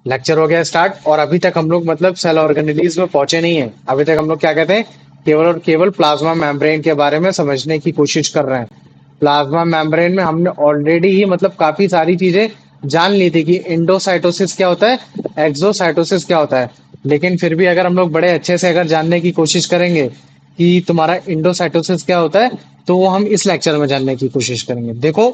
Lecture हो गया start. और अभी तक हम लोग मतलब सेल ऑर्गेनेलिज में पहुंचे नहीं है। अभी तक हम लोग क्या कहते हैं, केवल और केवल प्लाज्मा मेम्ब्रेन के बारे में समझने की कोशिश कर रहे हैं। प्लाज्मा मेम्ब्रेन में हमने ऑलरेडी ही मतलब काफी सारी चीजें जान ली थी कि इंडोसाइटोसिस क्या होता है, एक्सोसाइटोसिस क्या होता है। लेकिन फिर भी अगर हम लोग बड़े अच्छे से अगर जानने की कोशिश करेंगे कि तुम्हारा इंडोसाइटोसिस क्या होता है, तो वो हम इस लेक्चर में जानने की कोशिश करेंगे। देखो,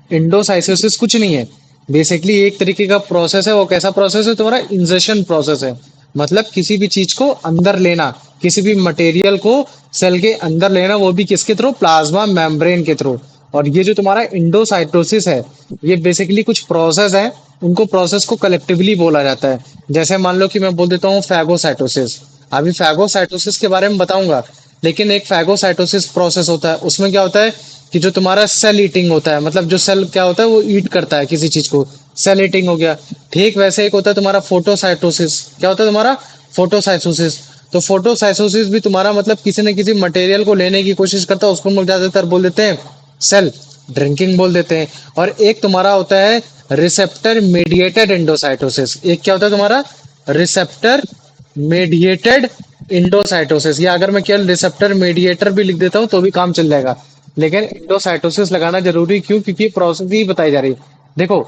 इंडोसाइटोसिस कुछ नहीं है, बेसिकली एक तरीके का प्रोसेस है। वो कैसा प्रोसेस है, तुम्हारा इंजेक्शन प्रोसेस है। मतलब किसी भी चीज को अंदर लेना, किसी भी मटेरियल को सेल के अंदर लेना, वो भी किसके थ्रू, प्लाज्मा मेम्ब्रेन के थ्रू। और ये जो तुम्हारा इंडोसाइटोसिस है, ये बेसिकली कुछ प्रोसेस है, उनको प्रोसेस को कलेक्टिवली बोला जाता है। जैसे मान लो कि मैं बोल देता हूँ फैगोसाइटोसिस। अभी फैगोसाइटोसिस के बारे में बताऊंगा, लेकिन एक फैगोसाइटोसिस प्रोसेस होता है, उसमें क्या होता है कि जो तुम्हारा सेल ईटिंग होता है, मतलब जो सेल क्या होता है वो ईट करता है किसी चीज को, सेल ईटिंग हो गया। ठीक वैसे एक होता है तुम्हारा फोटोसाइटोसिस। क्या होता है तुम्हारा, फोटोसाइटोसिस। तो फोटोसाइटोसिस भी तुम्हारा मतलब किसी न किसी मटेरियल को लेने की कोशिश करता है, उसको हम लोग ज्यादातर बोल देते हैं सेल ड्रिंकिंग बोल देते हैं। और एक तुम्हारा होता है रिसेप्टर मीडिएटेड इंडोसाइटोसिस। एक क्या होता है तुम्हारा, रिसेप्टर मेडिएटेड इंडोसाइटोसिस। या अगर मैं केवल रिसेप्टर मेडिएटर भी लिख देता हूँ तो भी काम चल जाएगा, लेकिन इंडोसाइटोसिस लगाना जरूरी क्यों, क्योंकि प्रोसेस ही बताई जा रही है। देखो,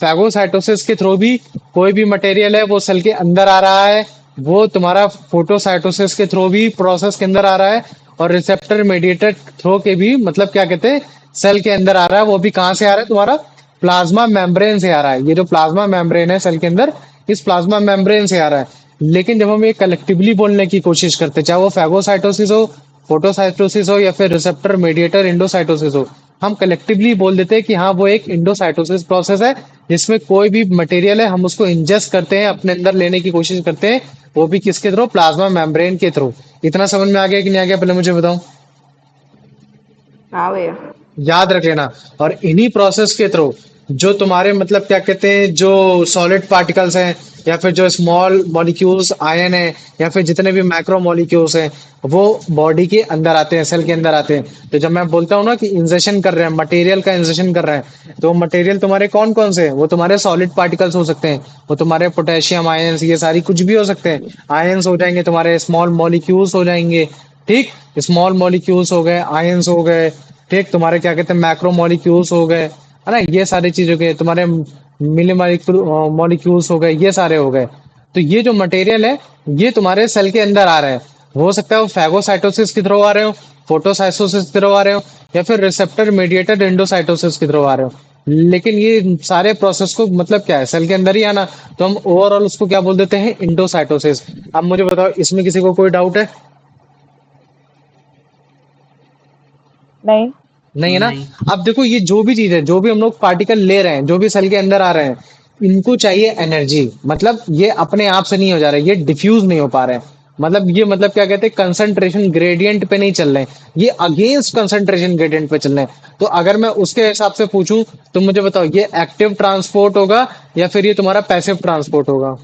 फैगोसाइटोसिस के थ्रू भी कोई भी मटेरियल है वो सेल के अंदर आ रहा है, वो तुम्हारा फोटोसाइटोसिस के थ्रू भी प्रोसेस के अंदर आ रहा है। और रिसेप्टर मेडिएटेड थ्रू के भी मतलब क्या कहते हैं, सेल के अंदर आ रहा है। वो भी कहाँ से आ रहा है, तुम्हारा प्लाज्मा मेम्ब्रेन से आ रहा है। ये जो प्लाज्मा मेम्ब्रेन है सेल के अंदर, इस प्लाज्मा मेम्ब्रेन से आ रहा है। लेकिन जब हम ये कलेक्टिवली बोलने की कोशिश करते हैं, चाहे वो फैगोसाइटोसिस हो, फोटोसाइटोसिस हो, या फिर रिसेप्टर मेडिएटर इंडोसाइटोसिस हो, हम कलेक्टिवली बोल देते हैं कि हाँ वो एक इंडोसाइटोसिस प्रोसेस है, जिसमें कोई भी मटेरियल है हम उसको इंजेस्ट करते हैं, अपने अंदर लेने की कोशिश करते हैं, वो भी किसके थ्रू, प्लाज्मा मेम्ब्रेन के थ्रू। इतना समझ में आ गया कि नहीं आ गया, पहले मुझे बताओ। हाँ भैया। याद रख लेना। और इन्हीं प्रोसेस के थ्रू जो तुम्हारे मतलब क्या कहते हैं, जो सॉलिड पार्टिकल्स हैं, या फिर जो स्मॉल मॉलिक्यूल्स आयन है, या फिर जितने भी मैक्रो मॉलिक्यूल्स हैं, वो बॉडी के अंदर आते हैं, सेल के अंदर आते हैं। तो जब मैं बोलता हूँ ना कि इंजेक्शन कर रहे हैं, मटेरियल का इंजेक्शन कर रहे हैं, तो मटेरियल तुम्हारे कौन कौन से हैं, वो तुम्हारे सॉलिड पार्टिकल्स हो सकते हैं, वो तुम्हारे पोटेशियम आयंस, ये सारी कुछ भी हो सकते हैं। आयंस हो जाएंगे, तुम्हारे स्मॉल मॉलिक्यूल्स हो जाएंगे। ठीक, स्मॉल मॉलिक्यूल्स हो गए, आयंस हो गए। ठीक, तुम्हारे क्या कहते हैं, मैक्रो मॉलिक्यूल्स हो गए, है ना, ये सारी चीजों के तुम्हारे मिली मॉलिक्यूल्स हो गए, ये सारे हो गए। तो ये जो मटेरियल है, ये तुम्हारे सेल के अंदर आ रहा है। हो सकता है वो फैगोसाइटोसिस के थ्रू आ रहे हो, फोटोसाइटोसिस के थ्रू आ रहे हो, या फिर रिसेप्टर मीडिएटेड एंडोसाइटोसिस के थ्रू आ रहे हो। लेकिन ये सारे प्रोसेस को मतलब क्या है, सेल के अंदर ही आना, तो हम ओवरऑल उसको क्या बोल देते हैं, इंडोसाइटोसिस। अब मुझे बताओ, इसमें किसी को कोई डाउट है? नहीं। नहीं है ना? अब देखो, ये जो भी चीज है, जो भी हम लोग पार्टिकल ले रहे हैं, जो भी सेल के अंदर आ रहे हैं, इनको चाहिए एनर्जी। मतलब ये अपने आप से नहीं हो जा रहा है, ये डिफ्यूज नहीं हो पा रहे हैं। मतलब ये मतलब क्या कहते हैं, कंसंट्रेशन ग्रेडियंट पे नहीं चल रहे हैं, ये अगेंस्ट कंसंट्रेशन ग्रेडियंट पे चल रहे हैं। तो अगर मैं उसके हिसाब से पूछूं, तो मुझे बताओ, ये एक्टिव ट्रांसपोर्ट होगा या फिर ये तुम्हारा पैसिव ट्रांसपोर्ट होगा?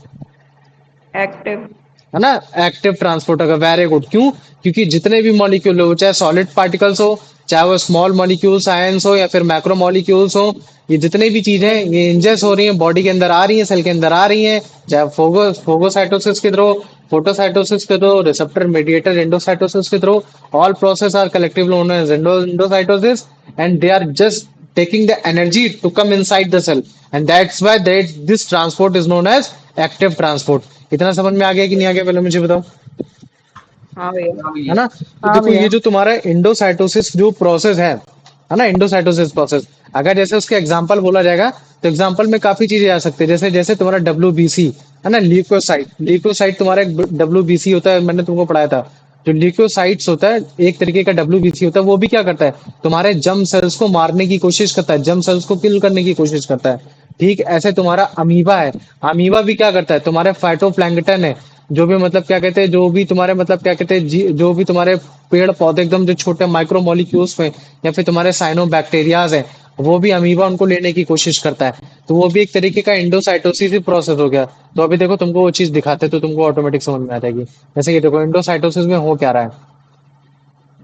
एक्टिव। है ना, एक्टिव ट्रांसपोर्ट होगा। Very good. क्यों? क्योंकि जितने भी मॉलिक्यूल हो, चाहे सॉलिड पार्टिकल्स हो, चाहे वो स्मॉल मॉलिक्यूल्स आयंस हो, या फिर मैक्रो मॉलिक्यूल्स हो, ये जितने भी चीजें हैं, ये इंजेक्ट हो रही हैं, बॉडी के अंदर आ रही हैं, सेल के अंदर आ रही हैं, चाहे फोगोसाइटोसिस के थ्रू, फोटोसाइटोसिस के थ्रू, रिसेप्टर मेडिएटेड एंडोसाइटोसिस के through, all process are collectively known as endocytosis, and they are just taking the energy to come inside the cell, and that's why this transport is known as active transport. इतना समझ में आ गया कि नहीं आ गया, पहले मुझे बताओ। हाँ भैया। है ना? तो हाँ देखो, भैया। ये जो तुम्हारा इंडोसाइटोसिस जो प्रोसेस है ना, इंडोसाइटोसिस प्रोसेस, अगर जैसे उसके एग्जांपल बोला जाएगा, तो एग्जांपल में काफी चीजें आ सकती है। जैसे जैसे तुम्हारा डब्ल्यूबीसी है ना, ल्यूकोसाइट। ल्यूकोसाइट तुम्हारा एक डब्ल्यूबीसी होता है, मैंने तुमको पढ़ाया था। जो ल्यूकोसाइट्स होता है, एक तरीके का डब्ल्यूबीसी होता है, वो भी क्या करता है, तुम्हारे जम सेल्स को मारने की कोशिश करता है, जम सेल्स को किल करने की कोशिश करता है। ठीक ऐसे तुम्हारा अमीबा है, अमीबा भी क्या करता है, तुम्हारे फाइटोप्लैंक्टन है, जो भी मतलब क्या कहते हैं, जो भी तुम्हारे मतलब क्या कहते हैं, जो भी तुम्हारे पेड़ पौधे एकदम जो छोटे माइक्रो मॉलिक्यूल्स में, या फिर तुम्हारे साइनो बैक्टीरियाज है, वो भी अमीबा उनको लेने की कोशिश करता है। तो वो भी एक तरीके का इंडोसाइटोसिस ही प्रोसेस हो गया। तो अभी देखो, तुमको वो चीज दिखाते तो तुमको ऑटोमेटिक समझ में आ जाएगी। जैसे कि देखो, इंडोसाइटोसिस में हो क्या रहा है।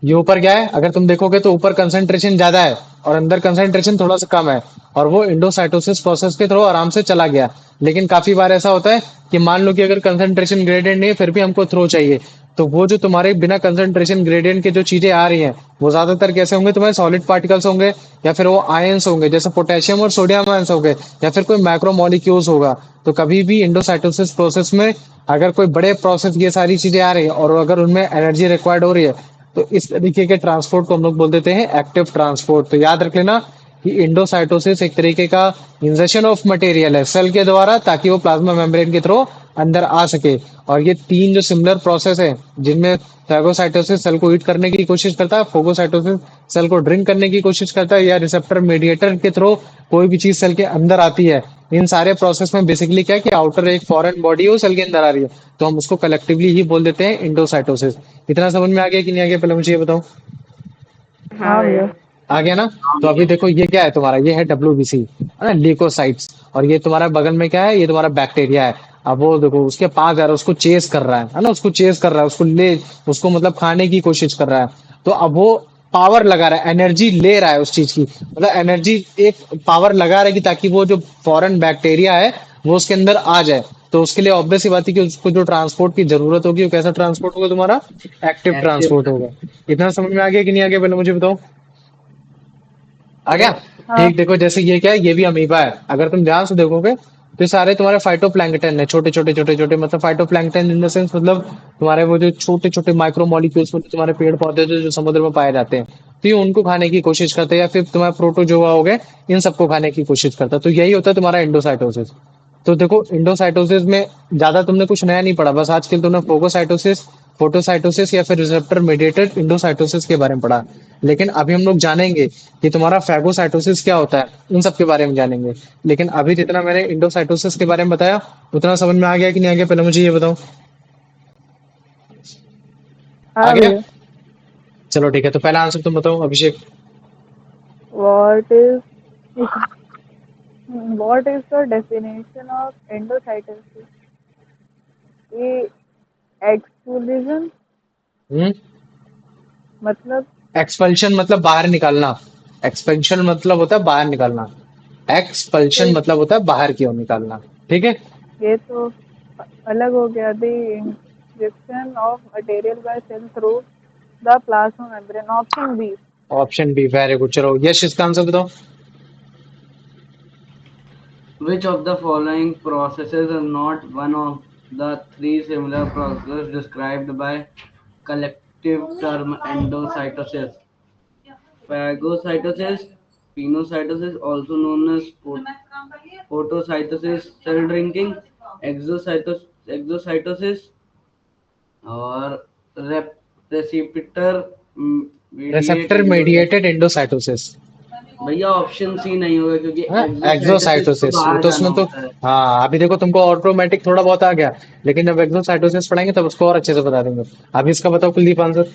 ये ऊपर क्या है, अगर तुम देखोगे तो ऊपर कंसंट्रेशन ज्यादा है और अंदर कंसंट्रेशन थोड़ा सा कम है, और वो इंडोसाइटोसिस प्रोसेस के थ्रू आराम से चला गया। लेकिन काफी बार ऐसा होता है कि मान लो कि अगर कंसंट्रेशन ग्रेडियंट नहीं है फिर भी हमको थ्रो चाहिए, तो वो जो तुम्हारे बिना कंसंट्रेशन ग्रेडियंट के जो चीजें आ रही हैं वो ज्यादातर कैसे होंगे, तुम्हारे सॉलिड पार्टिकल्स होंगे, या फिर वो आयंस होंगे जैसे पोटेशियम और सोडियम आयंस होंगे, या फिर कोई मैक्रो मॉलिक्यूल्स होगा। तो कभी भी इंडोसाइटोसिस प्रोसेस में अगर कोई बड़े प्रोसेस ये सारी चीजें आ रही है और अगर उनमें एनर्जी रिक्वायर्ड हो रही है, तो इस तरीके के ट्रांसपोर्ट को हम लोग बोल देते हैं एक्टिव ट्रांसपोर्ट। तो याद रख लेना कि इंडोसाइटोसिस एक तरीके का इंजेक्शन ऑफ मटेरियल है सेल के द्वारा, ताकि वो प्लाज्मा मेम्ब्रेन के थ्रू अंदर आ सके। और ये तीन जो सिमिलर प्रोसेस है जिनमें फैगोसाइटोसिस सेल को हीट करने की कोशिश करता है, फोगोसाइटोसिस सेल को ड्रिंक करने की कोशिश करता है, या रिसेप्टर मीडिएटर के थ्रू कोई भी चीज सेल के अंदर आती है, इन सारे प्रोसेस में बेसिकली क्या है कि आउटर एक फॉरेन बॉडी है वो सेल के अंदर आ रही है, तो हम उसको कलेक्टिवली ही बोल देते हैं इंडोसाइटोसिस। इतना समझ में आ गया कि नहीं आ गया, पहले मुझे ये बताओ। हाँ भैया। आ गया ना। तो अभी देखो ये क्या है तुम्हारा, ये है डब्ल्यूबीसी है ना, ल्यूकोसाइट्स। और ये तुम्हारा बगल में क्या है, ये तुम्हारा बैक्टीरिया है। अब वो देखो उसके पास जा रहा है, उसको चेस कर रहा है ना, उसको चेस कर रहा है, उसको ले, उसको मतलब खाने की कोशिश कर रहा है। तो अब वो पावर लगा रहा है, एनर्जी ले रहा है उस चीज की, मतलब एनर्जी एक पावर लगा रहा है कि ताकि वो जो फॉरेन बैक्टीरिया है वो उसके अंदर आ जाए। तो उसके लिए ऑब्वियस सी बात है कि उसको जो ट्रांसपोर्ट की जरूरत होगी वो कैसा ट्रांसपोर्ट होगा तुम्हारा, एक्टिव एक्टिव। ट्रांसपोर्ट होगा। इतना समझ में आ गया कि नहीं आ गया, पहले मुझे बताओ। आ गया। यस। हाँ। ठीक, देखो जैसे ये क्या है, ये भी अमीबा है, अगर तुम ध्यान से देखोगे तो ये सारे तुम्हारे फाइटोप्लैंक्टन है, छोटे छोटे छोटे छोटे, मतलब फाइटोप्लैंक्टन इन द सेंस मतलब तुम्हारे वो जो छोटे छोटे माइक्रो मॉलिक्यूल्स होते हैं, तुम्हारे पेड़ पौधे जो समुद्र में पाए जाते हैं, तो ये उनको खाने की कोशिश करते हैं, या फिर तुम्हारे प्रोटोजोआ हो गए, इन सबको खाने की कोशिश करता है। तो यही होता है तुम्हारा इंडोसाइटोसिस। तो देखो इंडोसाइटोसिस में ज्यादा तुमने कुछ नया नहीं पढ़ा, बस आजकल तुमने फोगोसाइटोसिस, फोटोसाइटोसिस या फिर रिसेप्टर मेडिएटेड इंडोसाइटोसिस के बारे में पढ़ा। लेकिन अभी हम लोग जानेंगे कि तुम्हारा फैगोसाइटोसिस क्या होता है, उन सब के बारे में जानेंगे। लेकिन अभी जितना मैंने इंडोसाइटोसिस के बारे में बताया उतना समझ में आ गया कि नहीं आ गया, पहले मुझे ये बताओ। आ हाँ गया। भैया। चलो ठीक है, तो पहला आंसर तुम बताओ अभिषेक। What is what is the definition of endocytosis? ये एक्सक्लूजन हम्म। मतलब। एक्सपल्शन मतलब बाहर निकालना, एक्सपेंशन मतलब होता है बाहर निकालना, एक्सपल्शन तो मतलब होता है बाहर की ओर निकालना। ठीक है। ये तो अलग हो गया। The injection of material by cell through the plasma membrane, option B. Option B, very good. चलो यश इसका आंसर बताओ। Which of the following processes is not one of the three similar processes described by collective term endocytosis? Phagocytosis, pinocytosis, also known as photocytosis, cell drinking, exocytosis, और receptor receptor mediate endocyte. Mediated endocytosis. भैया option C नहीं होगा क्योंकि exocytosis तो exocytosis, वो बाहर तो जाना उसमें तो, होता है। हाँ अभी देखो तुमको ऑटोमेटिक थोड़ा बहुत आ गया, लेकिन जब एक्सोसाइटोसिस पढ़ेंगे तब उसको और अच्छे से बता देंगे। अभी इसका बताओ Kuldeep answer.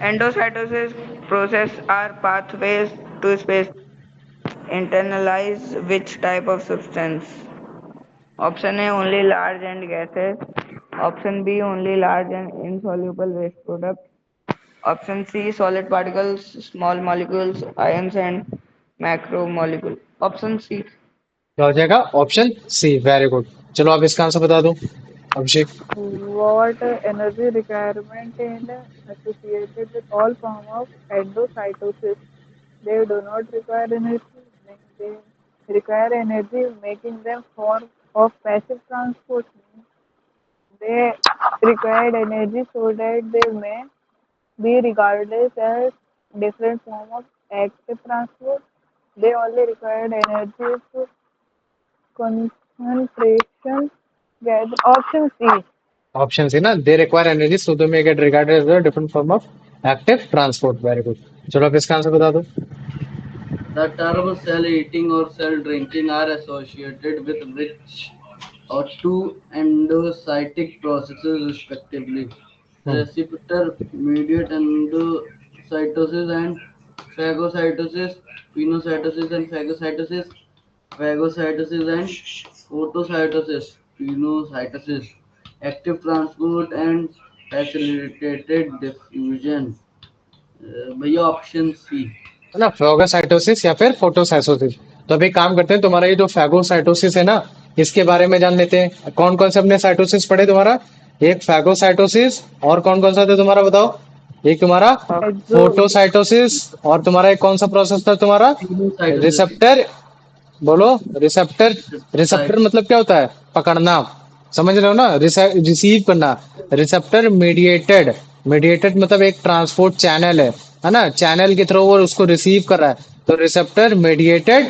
Endocytosis process are pathways to space. Internalize which type of substance? Option A only large and gases. Option B only large and insoluble waste products. Option C solid particles, small molecules, ions and macromolecule. Option C. क्या हो जाएगा, option C, very good. चलो अब इसका answer बता दो अभिषेक। What energy requirement is associated with all form of endocytosis? They do not require energy. They require energy, making them form of passive transport. They required energy so that they may be regarded as different form of active transport. They only required energy to concentration gather. Option C. Option C ना, they require energy so they may get regarded as a different form of active transport, very good. चलो अब इसका answer बता दो। The term cell eating or cell drinking are associated with which or two endocytic processes respectively? Hmm. Receptor mediate endocytosis and phagocytosis, pinocytosis and phagocytosis, phagocytosis and photocytosis, pinocytosis, active transport and facilitated diffusion. भैया option सी। है ना, phagocytosis या फिर फोटोसाइटोसिस। तो अभी काम करते हैं, तुम्हारा ये जो फेगोसाइटोसिस है ना, इसके बारे में जान लेते हैं। कौन कौन से अपने साइटोसिस पढ़े तुम्हारा? एक फेगोसाइटोसिस, और कौन कौन सा था तुम्हारा बताओ? एक तुम्हारा एक्सो फोटोसाइटोसिस, और तुम्हारा एक कौन सा प्रोसेस था तुम्हारा? Phagocytosis. रिसेप्टर। बोलो। रिसेप्टर। Receptor Site. मतलब क्या होता है? पकड़ना। समझ रहे हो ना, रिसीव करना। Receptor mediated. मीडिएटेड मतलब एक ट्रांसपोर्ट चैनल है ना, चैनल के थ्रू वो उसको रिसीव कर रहा है। तो रिसेप्टर मीडिएटेड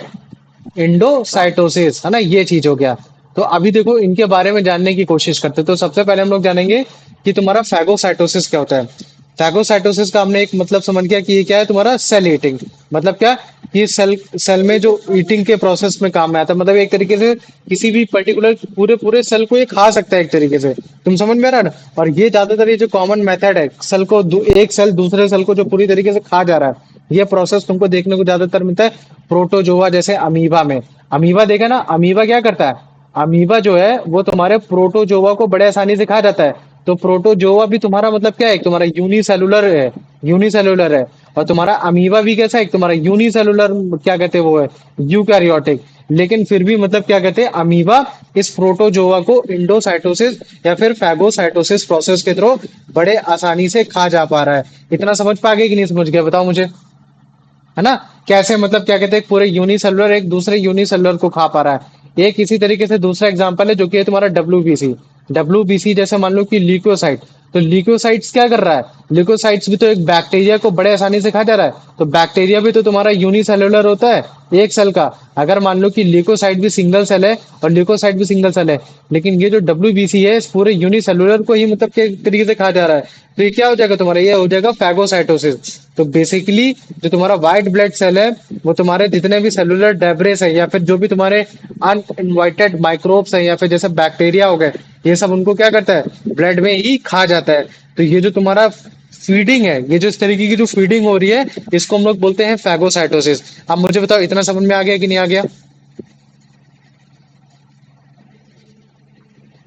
इंडोसाइटोसिस, है ना, ये चीज हो गया। तो अभी देखो इनके बारे में जानने की कोशिश करते हैं। तो सबसे पहले हम लोग जानेंगे कि तुम्हारा फैगोसाइटोसिस क्या होता है। फैगोसाइटोसिस का हमने एक मतलब समझ गया कि ये क्या है तुम्हारा? Cell eating. मतलब क्या? ये सेल सेल में जो ईटिंग के प्रोसेस में काम में आता है, मतलब एक तरीके से किसी भी पर्टिकुलर पूरे पूरे सेल को ये खा सकता है एक तरीके से। तुम समझ में आ रहा है ना? और ये ज्यादातर ये जो कॉमन मेथड है, सेल को एक सेल दूसरे सेल को जो पूरी तरीके से खा जा रहा है, ये प्रोसेस तुमको देखने को ज्यादातर मिलता है प्रोटोजोआ जैसे अमीबा में। अमीबा देखा ना, अमीबा क्या करता है? अमीबा जो है वो तुम्हारे प्रोटोजोआ को बड़े आसानी से खा जाता है। तो प्रोटोजोआ भी तुम्हारा मतलब क्या है? तुम्हारा यूनिसेलुलर है। यूनिसेलुलर है। और तुम्हारा अमीबा भी कैसा है? तुम्हारा यूनिसेलुलर, क्या कहते हैं वो है, यूकैरियोटिक। लेकिन फिर भी मतलब क्या कहते हैं, अमीबा इस प्रोटोजोआ को इंडोसाइटोसिस या फिर फैगोसाइटोसिस प्रोसेस के थ्रू बड़े आसानी से खा जा पा रहा है। इतना समझ पा गए कि नहीं समझ गए बताओ मुझे? है ना? कैसे मतलब क्या कहते हैं, पूरे यूनिसेलुलर एक दूसरे यूनिसेलुलर को खा पा रहा है। एक इसी तरीके से दूसरा एग्जांपल है जो कि है तुम्हारा डब्ल्यूबीसी। डब्ल्यूबीसी जैसे मान लो कि ल्यूकोसाइट। तो ल्यूकोसाइट्स क्या कर रहा है? ल्यूकोसाइट्स भी तो एक बैक्टीरिया को बड़े आसानी से खा जा रहा है। तो बैक्टीरिया भी तो तुम्हारा यूनिसेलुलर होता है, एक सेल का। अगर मान लो कि ल्यूकोसाइट भी सिंगल सेल है और ल्यूकोसाइट भी सिंगल सेल है, लेकिन ये जो डब्ल्यूबीसी है इस पूरे यूनिसेलुलर को ही मतलब के तरीके से खा जा रहा है। तो ये क्या हो जाएगा तुम्हारा? ये हो जाएगा फैगोसाइटोसिस। तो बेसिकली जो तुम्हारा व्हाइट ब्लड सेल है, वो तुम्हारे जितने भी सेलुलर डेब्रिस है या फिर जो भी तुम्हारे अनइनवाइटेड माइक्रोब्स है या फिर जैसे बैक्टीरिया हो गए, ये सब उनको क्या करता है? ब्लड में ही खा जाता है। तो ये जो तुम्हारा फीडिंग है, ये जो इस तरीके की जो फीडिंग हो रही है, इसको हम लोग बोलते हैं फैगोसाइटोसिस। अब मुझे बताओ इतना समझ में आ गया कि नहीं आ गया?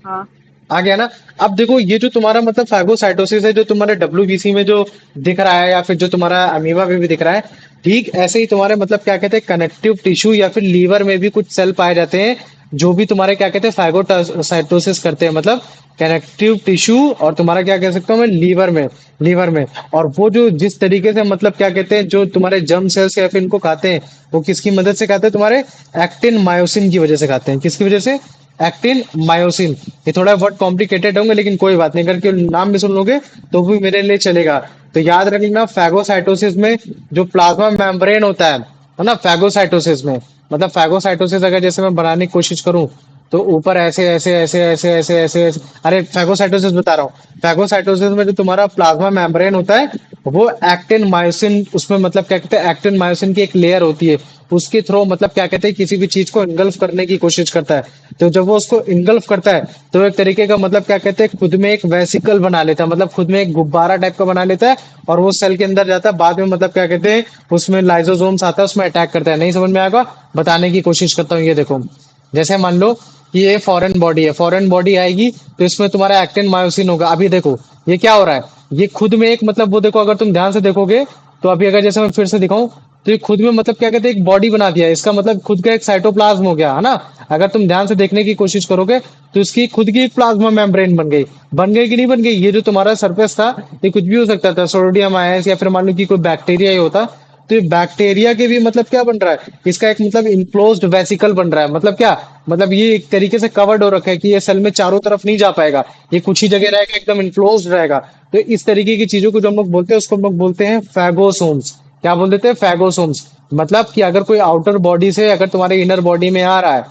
हाँ। आ गया ना? अब देखो ये जो तुम्हारा मतलब फैगोसाइटोसिस है, जो तुम्हारे डब्ल्यूबीसी में जो दिख रहा है या फिर जो तुम्हारा अमीबा में भी दिख रहा है, ठीक ऐसे ही तुम्हारे मतलब क्या कहते हैं कनेक्टिव टिश्यू या फिर लीवर में भी कुछ सेल पाए जाते हैं जो भी तुम्हारे क्या कहते हैं फैगोसाइटोसिस करते हैं। मतलब कनेक्टिव टिश्यू और तुम्हारा क्या कह सकता हूँ मैं, लीवर में। और वो जो जिस तरीके से मतलब क्या कहते हैं जो तुम्हारे जर्म सेल्स या फिर इनको खाते हैं, वो किसकी मदद से खाते हैं? तुम्हारे एक्टिन मायोसिन की वजह से खाते हैं। किसकी वजह से? Actin myosin. ये थोड़ा वर्ड कॉम्प्लिकेटेड होंगे लेकिन कोई बात नहीं, अगर के नाम भी सुन लोगे तो भी मेरे लिए चलेगा। तो याद रखना फैगोसाइटोसिस में जो प्लाज्मा मेम्ब्रेन होता है ना, फैगोसाइटोसिस में मतलब फैगोसाइटोसिस अगर जैसे मैं बनाने की कोशिश करूं तो ऊपर ऐसे ऐसे ऐसे ऐसे ऐसे ऐसे ऐसे, अरे फैगोसाइटोसिस बता रहा हूँ। फैगोसाइटोसिस में जो तुम्हारा प्लाज्मा मेम्ब्रेन होता है वो एक्टिन मायोसिन, उसमें मतलब क्या कहते हैं एक्टिन मायोसिन की एक लेयर होती है, उसके थ्रू मतलब क्या कहते हैं किसी भी चीज को इंगल्फ करने की कोशिश करता है। तो जब वो उसको इंगल्फ करता है तो एक तरीके का मतलब क्या कहते हैं खुद में एक वेसिकल बना लेता है, मतलब खुद में एक गुब्बारा टाइप का बना लेता है और वो सेल के अंदर जाता है। बाद में मतलब क्या कहते हैं उसमें लाइसोसोम्स आता है, उसमें अटैक करता है। नहीं समझ में आएगा? बताने की कोशिश करता हूँ। ये देखो, जैसे मान लो कि ये फॉरेन बॉडी है, फॉरेन बॉडी आएगी तो इसमें तुम्हारा एक्टिन मायोसिन होगा। अभी देखो ये क्या हो रहा है, ये खुद में एक मतलब वो देखो अगर तुम ध्यान से देखोगे तो अभी अगर जैसे मैं फिर से दिखाऊं तो ये खुद में मतलब क्या कहते हैं एक बॉडी बना दिया है, इसका मतलब खुद का एक साइटोप्लाज्म हो गया, है ना? अगर तुम ध्यान से देखने की कोशिश करोगे तो इसकी खुद की एक प्लाज्मा मेम्ब्रेन बन गई कि नहीं बन गई? ये जो तुम्हारा सरफेस था ये कुछ भी हो सकता था, सोडियम आयंस या फिर मान लो कि कोई बैक्टीरिया ही होता। तो ये बैक्टीरिया के भी मतलब क्या बन रहा है, इसका एक मतलब इनक्लोज्ड वेसिकल बन रहा है। मतलब क्या? मतलब ये एक तरीके से कवर्ड हो रखा है कि ये सेल में चारों तरफ नहीं जा पाएगा, ये कुछ ही जगह रहेगा, एकदम इनक्लोज्ड रहेगा। तो इस तरीके की चीजों को जो हम लोग बोलते हैं उसको हम लोग बोलते हैं फैगोसोम्स। क्या बोल देते हैं? फैगोसोम्स। मतलब कि अगर कोई आउटर बॉडी से अगर तुम्हारे इनर बॉडी में आ रहा है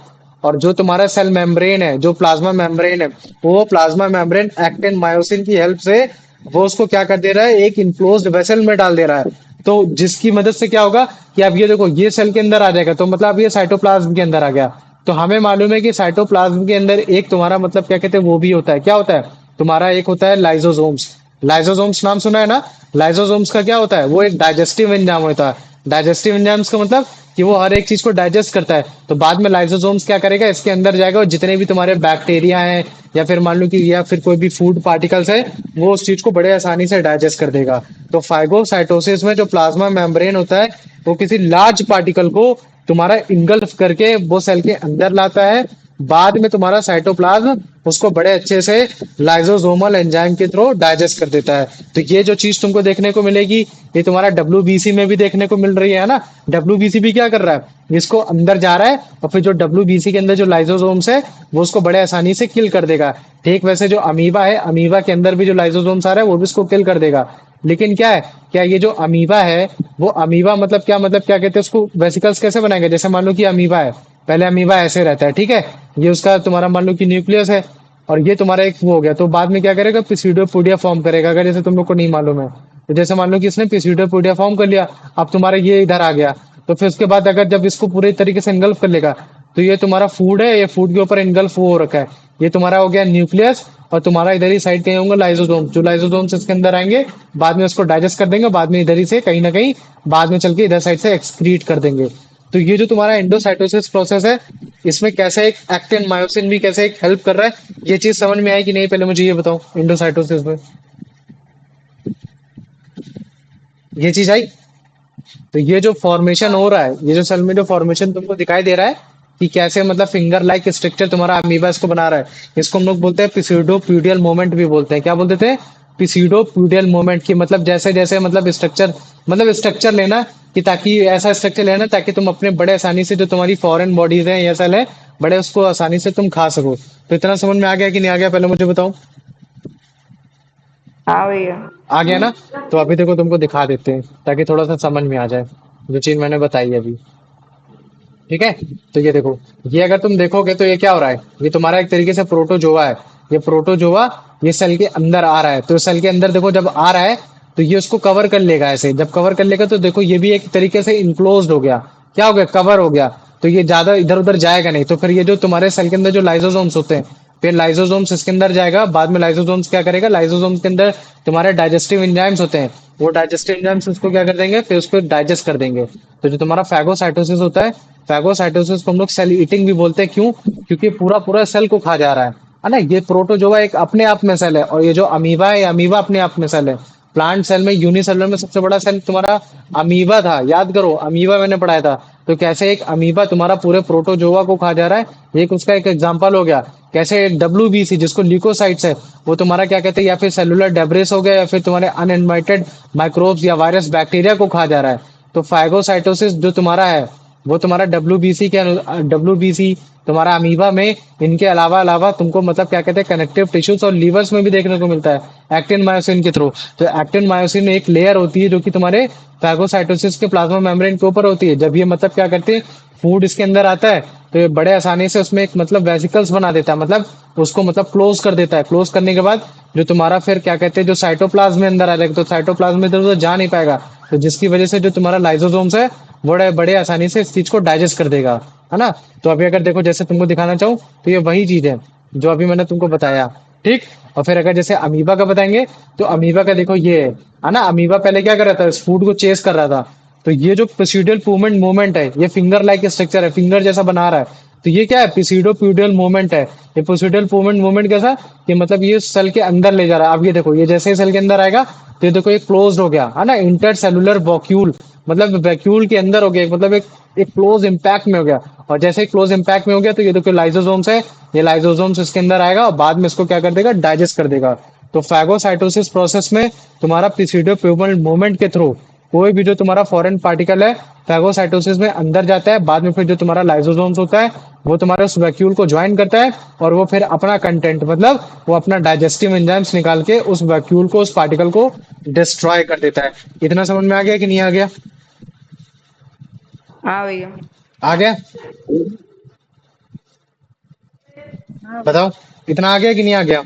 और जो तुम्हारा सेल मेम्ब्रेन है, जो प्लाज्मा मेम्ब्रेन है, वो प्लाज्मा मेम्ब्रेन एक्टिन मायोसिन की हेल्प से वो उसको क्या कर दे रहा है, एक इनक्लोज्ड वेसल में डाल दे रहा है। तो जिसकी मदद से क्या होगा कि अब ये देखो ये सेल के अंदर आ जाएगा, तो मतलब अब ये साइटोप्लाज्म के अंदर आ गया। तो हमें मालूम है कि साइटोप्लाज्म के अंदर एक तुम्हारा मतलब क्या कहते हैं वो भी होता है। क्या होता है तुम्हारा? एक होता है लाइसोसोम्स। लाइसोसोम्स नाम सुना है ना? लाइसोसोम्स का क्या होता है? वो एक डाइजेस्टिव एंजाइम होता है। डाइजेस्टिव एंजाइम्स का मतलब कि वो हर एक चीज को डाइजेस्ट करता है। तो बाद में लाइसोसोम्स क्या करेगा, इसके अंदर जाएगा और जितने भी तुम्हारे बैक्टीरिया हैं या फिर मान लो कि या फिर कोई भी फूड पार्टिकल्स है, वो उस चीज को बड़े आसानी से डाइजेस्ट कर देगा। तो फाइगोसाइटोसिस में जो प्लाज्मा मेम्ब्रेन होता है, वो किसी लार्ज पार्टिकल को तुम्हारा इंगल्फ करके वो सेल के अंदर लाता है। बाद में तुम्हारा साइटोप्लाज्म उसको बड़े अच्छे से लाइसोसोमल एंजाइम के थ्रू डाइजेस्ट कर देता है। तो ये जो चीज तुमको देखने को मिलेगी, ये तुम्हारा डब्ल्यूबीसी में भी देखने को मिल रही है ना। डब्ल्यूबीसी भी क्या कर रहा है, इसको अंदर जा रहा है और फिर जो डब्ल्यूबीसी के अंदर जो लाइसोसोम्स है, वो उसको बड़े आसानी से किल कर देगा। ठीक वैसे जो अमीबा है, अमीबा के अंदर भी जो लाइसोसोम्स आ रहा है, वो भी इसको किल कर देगा। लेकिन क्या है, क्या ये जो अमीबा है, वो अमीबा मतलब क्या कहते हैं उसको, वेसिकल्स कैसे बनाएंगे। जैसे मान लो कि अमीबा है, पहले अमीबा ऐसे रहता है, ठीक है, ये उसका तुम्हारा मान लो कि न्यूक्लियस है, और ये तुम्हारा एक वो हो गया। तो बाद में क्या करेगा, पिसीडोपोडिया फॉर्म करेगा। अगर जैसे तुम लोग को नहीं मालूम है, तो जैसे मान लो कि इसने पिसीडोपोडिया फॉर्म कर लिया, अब तुम्हारा ये इधर आ गया। तो फिर उसके बाद अगर जब इसको पूरे तरीके से इनगल्फ कर लेगा, तो ये तुम्हारा फूड है, ये फूड के ऊपर इनगल्फ हो रखा है। ये तुम्हारा हो गया न्यूक्लियस, और तुम्हारा इधर ही साइड कहीं होंगे लाइसोसोम। जो लाइसोसोम्स इसके अंदर आएंगे, बाद में उसको डाइजेस्ट कर देंगे, बाद में इधर ही से कहीं ना कहीं बाद में चल के इधर साइड से एक्सक्रीट कर देंगे। तो ये जो तुम्हारा एंडोसाइटोसिस प्रोसेस है, इसमें कैसे एक एक्टिन मायोसिन भी कैसे एक हेल्प कर रहा है, ये चीज समझ में आई कि नहीं, पहले मुझे ये बताओ। एंडोसाइटोसिस में ये चीज आई। तो ये जो फॉर्मेशन हो रहा है, ये जो सेल में जो फॉर्मेशन तुमको दिखाई दे रहा है कि कैसे मतलब फिंगर लाइक स्ट्रक्चर तुम्हारा अमीबा इसको बना रहा है, इसको हम लोग बोलते हैं पिसीडोप्यूडियल मूवमेंट भी बोलते हैं। क्या बोलते थे, पिसीडोप्यूडियल मूवमेंट की मतलब जैसे जैसे मतलब स्ट्रक्चर लेना, कि ताकि ऐसा स्ट्रक्चर लेना ताकि तुम अपने बड़े आसानी से जो तुम्हारी फॉरेन बॉडीज है या सेल है, बड़े उसको आसानी से तुम खा सको। तो इतना समझ में आ गया कि नहीं आ गया, पहले मुझे बताओ। हाँ भैया। आ गया ना। तो अभी देखो तुमको दिखा देते हैं ताकि थोड़ा सा समझ में आ जाए जो चीज मैंने बताई अभी। ठीक है, तो ये देखो, ये अगर तुम देखोगे तो ये क्या हो रहा है, ये तुम्हारा एक तरीके से प्रोटोजोआ है। ये प्रोटोजोआ ये सेल के अंदर आ रहा है। तो सेल के अंदर देखो जब आ रहा है, तो ये उसको कवर कर लेगा। ऐसे जब कवर कर लेगा तो देखो ये भी एक तरीके से इनक्लोज्ड हो गया। क्या हो गया, कवर हो गया। तो ये ज्यादा इधर उधर जाएगा नहीं। तो फिर ये जो तुम्हारे सेल के अंदर जो लाइसोसोम्स होते हैं, फिर लाइसोसोम्स इसके अंदर जाएगा। बाद में लाइसोसोम्स क्या करेगा, लाइसोसोम्स के अंदर तुम्हारे डाइजेस्टिव एंजाइम्स होते हैं, वो डाइजेस्टिव एंजाइम्स उसको क्या कर देंगे, फिर उसको डाइजेस्ट कर देंगे। तो जो तुम्हारा फैगोसाइटोसिस होता है, फैगोसाइटोसिस को हम लोग सेल ईटिंग भी बोलते हैं। क्यों, क्योंकि पूरा पूरा सेल को खा जा रहा है ना। ये प्रोटोजोआ एक अपने आप में सेल है, और ये जो अमीबा है, ये अमीबा अपने आप में सेल है। प्लांट सेल में यूनिसेलुलर में सबसे बड़ा सेल तुम्हारा अमीबा था, याद करो, अमीबा मैंने पढ़ाया था। तो कैसे एक अमीबा तुम्हारा पूरे प्रोटोजोआ को खा जा रहा है, एक उसका एक एग्जांपल हो गया। कैसे एक डब्ल्यूबीसी जिसको ल्यूकोसाइट्स है, वो तुम्हारा क्या कहते हैं, या फिर सेलुलर डेब्रिस हो गया, या फिर तुम्हारे अनइनवाइटेड माइक्रोब्स या वायरस बैक्टीरिया को खा जा रहा है। तो फाइगोसाइटोसिस जो तुम्हारा है, वो तुम्हारा डब्ल्यूबीसी तुम्हारा अमीबा में, इनके अलावा अलावा तुमको मतलब क्या कहते हैं, कनेक्टिव टिश्यूज और लीवर्स में भी देखने को मिलता है एक्टिन मायोसिन के थ्रू। तो एक्टिन मायोसिन एक लेयर होती है जो कि तुम्हारे फैगोसाइटोसिस के प्लाज्मा मेम्ब्रेन के ऊपर होती है। जब ये मतलब क्या करते हैं, फूड इसके अंदर आता है, तो ये बड़े आसानी से उसमें एक मतलब वेसिकल्स बना देता है, मतलब उसको मतलब क्लोज कर देता है। क्लोज करने के बाद जो तुम्हारा फिर क्या कहते हैं, जो साइटोप्लाज्म में अंदर आ जाएगा, तो साइटोप्लाज्म में इधर उधर जा नहीं पाएगा। तो जिसकी वजह से जो तुम्हारा लाइसोसोम्स है, बड़े बड़े आसानी से इस चीज को डाइजेस्ट कर देगा, है ना। तो अभी अगर देखो जैसे तुमको दिखाना चाहूँ, तो ये वही चीज है जो अभी मैंने तुमको बताया। ठीक, और फिर अगर जैसे अमीबा का बताएंगे, तो अमीबा का देखो ये है ना, अमीबा पहले क्या कर रहा था, इस फूड को चेस कर रहा था। तो ये जो प्रोसीडियल मूवमेंट है, ये फिंगर लाइक स्ट्रक्चर है, फिंगर जैसा बना रहा है। तो ये क्या है, पिसीडोप्यूडियल मूवमेंट है। ये पिसीडियल मूवमेंट कैसा, कि मतलब ये सेल के अंदर ले जा रहा है। अब ये देखो, ये जैसे ही सेल के अंदर आएगा, तो ये देखो ये क्लोज हो गया, है ना, इंटर सेलुलर वॉक्यूल, मतलब वैक्यूल के अंदर हो गया, मतलब एक क्लोज इम्पैक्ट में हो गया। और जैसे ही क्लोज इम्पैक्ट में हो गया, तो ये देखो लाइसोसोम्स है, ये लाइसोसोम्स इसके अंदर आएगा और बाद में इसको क्या कर देगा, डाइजेस्ट कर देगा। तो फैगोसाइटोसिस प्रोसेस में तुम्हारा पिसीडोप्यूबल मूवमेंट के थ्रू कोई भी जो तुम्हारा फॉरेन पार्टिकल है, फैगोसाइटोसिस में अंदर जाता है। बाद में फिर जो तुम्हारा लाइसोसोम्स होता है, वो तुम्हारे उस वैक्यूल को ज्वाइन करता है, और वो फिर अपना कंटेंट मतलब वो अपना डाइजेस्टिव एंजाइम्स निकाल के उस वैक्यूल को, उस पार्टिकल को डिस्ट्रॉय कर देता है। इतना समझ में आ गया कि नहीं आ गया? हाँ भैया। आ गया, हाँ बताओ, इतना आ गया कि नहीं आ गया?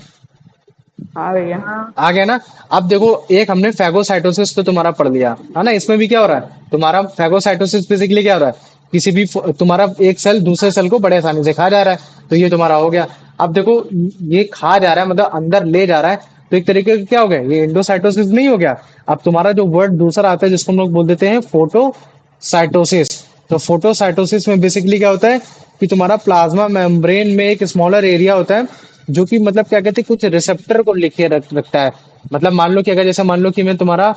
हाँ भैया। हाँ आ गया ना। अब देखो, एक हमने फैगोसाइटोसिस तो तुम्हारा पढ़ लिया है ना। इसमें भी क्या हो रहा है, तुम्हारा फैगोसाइटोसिस बेसिकली क्या हो रहा है, किसी भी तुम्हारा एक सेल दूसरे सेल को बड़े आसानी से खा जा रहा है। तो ये तुम्हारा हो गया। अब देखो, ये खा जा रहा है मतलब अंदर ले जा रहा है, तो एक तरीके का क्या हो गया, ये एंडोसाइटोसिस नहीं हो गया। अब तुम्हारा जो वर्ड दूसरा आता है जिसको हम लोग बोल देते हैं फोटोसाइटोसिस। तो फोटोसाइटोसिस में बेसिकली क्या होता है कि तुम्हारा प्लाज्मा मेम्ब्रेन में एक स्मॉलर एरिया होता है जो कि मतलब क्या कहते हैं कुछ रिसेप्टर को लिखे रखता है। मतलब मान लो कि अगर जैसे मान लो कि मैं तुम्हारा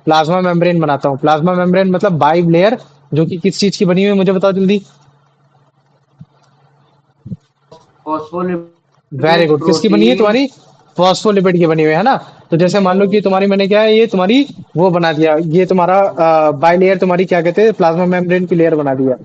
प्लाज्मा मेम्ब्रेन बनाता हूँ, प्लाज्मा मेम्ब्रेन मतलब बाई लेयर जो कि किस चीज की बनी हुई है मुझे बताओ जल्दी। वेरी फॉस्फोलिपिड गुड, किसकी बनी है प्रोटीन। तुम्हारी? फॉस्फोलिपिड की बनी हुई है ना। तो जैसे मान लो कि तुम्हारी मैंने क्या है ये तुम्हारी वो बना दिया, ये तुम्हारा बाई लेयर तुम्हारी क्या कहते हैं प्लाज्मा मेम्ब्रेन की लेयर बना दिया।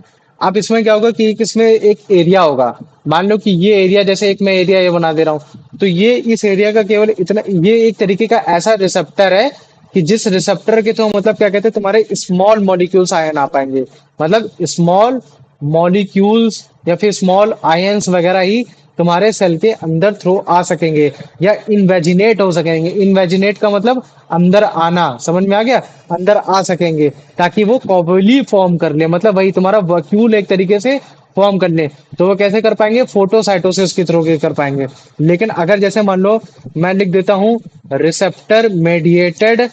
अब इसमें क्या होगा कि इसमें एक एरिया होगा, मान लो कि ये एरिया जैसे एक मैं एरिया ये बना दे रहा हूँ, तो ये इस एरिया का केवल इतना, ये एक तरीके का ऐसा रिसेप्टर है कि जिस रिसेप्टर के तो मतलब क्या कहते हैं तुम्हारे स्मॉल मॉलिक्यूल्स आयन आ पाएंगे। मतलब स्मॉल मॉलिक्यूल्स या फिर स्मॉल आयंस वगैरह ही तुम्हारे सेल के अंदर थ्रू आ सकेंगे या इन्वेजिनेट हो सकेंगे। इन्वेजिनेट का मतलब अंदर आना, समझ में आ गया? अंदर आ सकेंगे ताकि वो कॉवली फॉर्म कर ले, मतलब वही तुम्हारा वैक्यूल एक तरीके से फॉर्म कर ले। तो वो कैसे कर पाएंगे? फोटोसाइटोसिस के थ्रू कर पाएंगे। लेकिन अगर जैसे मान लो मैं लिख देता हूँ receptor mediated,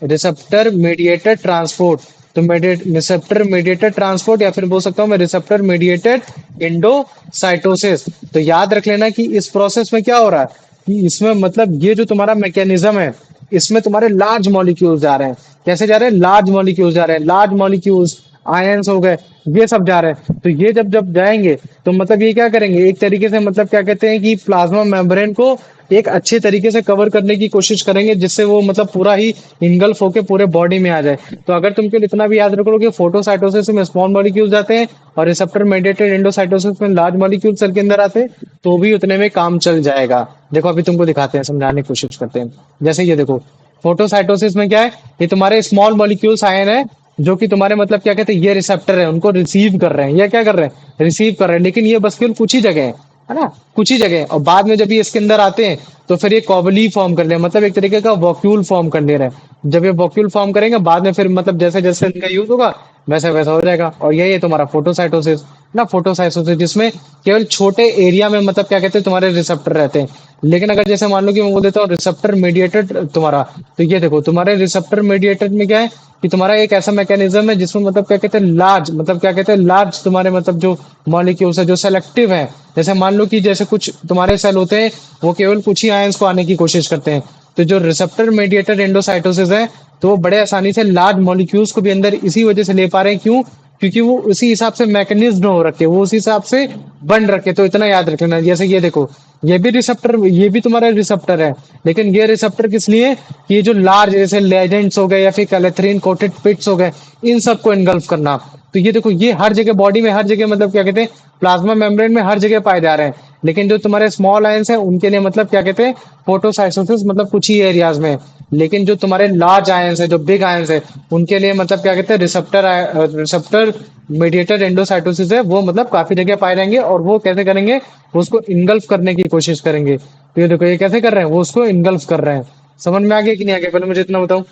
receptor mediated transport, तो रिसेप्टर मेडिएटेड ट्रांसपोर्ट या फिर बोल सकता हूँ मैं रिसेप्टर मेडिएटेड इंडोसाइटोसिस। तो याद रख लेना कि इस प्रोसेस में क्या हो रहा है कि इसमें मतलब ये जो तुम्हारा मैकेनिज्म है इसमें तुम्हारे लार्ज मॉलिक्यूल्स जा रहे हैं। कैसे जा रहे हैं? लार्ज मॉलिक्यूल्स जा रहे हैं, लार्ज मॉलिक्यूल्स आयंस हो गए, ये सब जा रहे हैं। तो ये जब जब जाएंगे तो मतलब ये क्या करेंगे एक तरीके से, मतलब क्या कहते हैं कि प्लाज्मा मेम्ब्रेन को एक अच्छे तरीके से कवर करने की कोशिश करेंगे जिससे वो मतलब पूरा ही इनगल्फ होके पूरे बॉडी में आ जाए। तो अगर तुम केवल इतना भी याद रख लो कि फोटोसाइटोसिस में स्मॉल मॉलिक्यूल जाते हैं और रिसेप्टर मेडिएटेड एंडोसाइटोसिस में लार्ज मॉलिक्यूल सेल के अंदर आते हैं, तो भी उतने में काम चल जाएगा। देखो अभी तुमको दिखाते हैं, समझाने की कोशिश करते हैं। जैसे ये देखो फोटोसाइटोसिस में क्या है, ये तुम्हारे स्मॉल मॉलिक्यूल्स आयन है जो कि तुम्हारे मतलब क्या कहते हैं ये रिसेप्टर है उनको रिसीव कर रहे हैं, या क्या कर रहे हैं? रिसीव कर रहे हैं। लेकिन ये बस केवल कुछ ही जगह है ना, कुछ ही जगह। और बाद में जब ये इसके अंदर आते हैं तो फिर ये कॉवली फॉर्म कर ले, मतलब एक तरीके का वॉक्यूल फॉर्म कर ले रहे हैं। जब ये वॉक्यूल फॉर्म करेंगे बाद में फिर मतलब जैसे जैसे इनका यूज होगा वैसा वैसा हो जाएगा। और यही है तुम्हारा फोटोसाइटोसिस ना, फोटोसाइटोसिस जिसमें केवल छोटे एरिया में मतलब क्या कहते हैं तुम्हारे रिसेप्टर रहते हैं। लेकिन अगर जैसे मान लो कि मैं बोल देता हूँ रिसेप्टर मेडिएटेड तुम्हारा, तो ये देखो तुम्हारे रिसेप्टर मेडिएटेड में क्या है कि तुम्हारा एक ऐसा मैकेनिज्म है जिसमें मतलब क्या कहते हैं लार्ज, मतलब क्या कहते हैं लार्ज तुम्हारे मतलब जो मॉलिक्यूल्स है जो सेलेक्टिव है। जैसे मान लो कि जैसे कुछ तुम्हारे सेल होते हैं वो केवल कुछ ही आयंस को आने की कोशिश करते हैं, तो जो रिसेप्टर मेडिएटेड एंडोसाइटोसिस है तो वो बड़े आसानी से लार्ज मॉलिक्यूल्स को भी अंदर इसी वजह से ले पा रहे हैं। क्यों? क्योंकि वो उसी हिसाब से मैकेनिज्म हो रखे, वो उसी हिसाब से बन रखे। तो इतना याद रखना। जैसे ये देखो ये भी रिसेप्टर, ये भी तुम्हारा रिसेप्टर है, लेकिन ये रिसेप्टर किस लिए? कि ये जो लार्ज जैसे लेजेंड्स हो गए या फिर कैलेथरीन कोटेड पिट्स हो गए, इन सबको इनगल्फ करना। तो ये देखो ये हर जगह बॉडी में, हर जगह मतलब क्या कहते हैं प्लाज्मा मेम्ब्रेन में हर जगह पाए जा रहे हैं। लेकिन जो तुम्हारे स्मॉल आयंस हैं उनके लिए मतलब क्या कहते हैं फोटोसाइटोसिस मतलब कुछ ही एरियाज में। लेकिन जो तुम्हारे लार्ज आयंस है, जो बिग आयंस है, उनके लिए मतलब क्या कहते हैं रिसेप्टर मेडिएटेड एंडोसाइटोसिस है, वो मतलब काफी जगह पाए जाएंगे। और वो कैसे करेंगे? वो उसको इनगल्फ करने की कोशिश करेंगे। तो ये देखो ये कैसे कर रहे हैं, वो उसको इनगल्फ कर रहे हैं। समझ में आ गया कि नहीं आ गया? पहले मुझे इतना बताओ।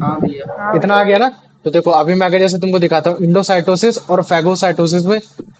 हाँ भैया। हाँ इतना आ भैया। गया ना? तो देखो अभी मैं अगर जैसे तुमको दिखाता हूँ इंडोसाइटोसिस और फैगोसाइटोसिस में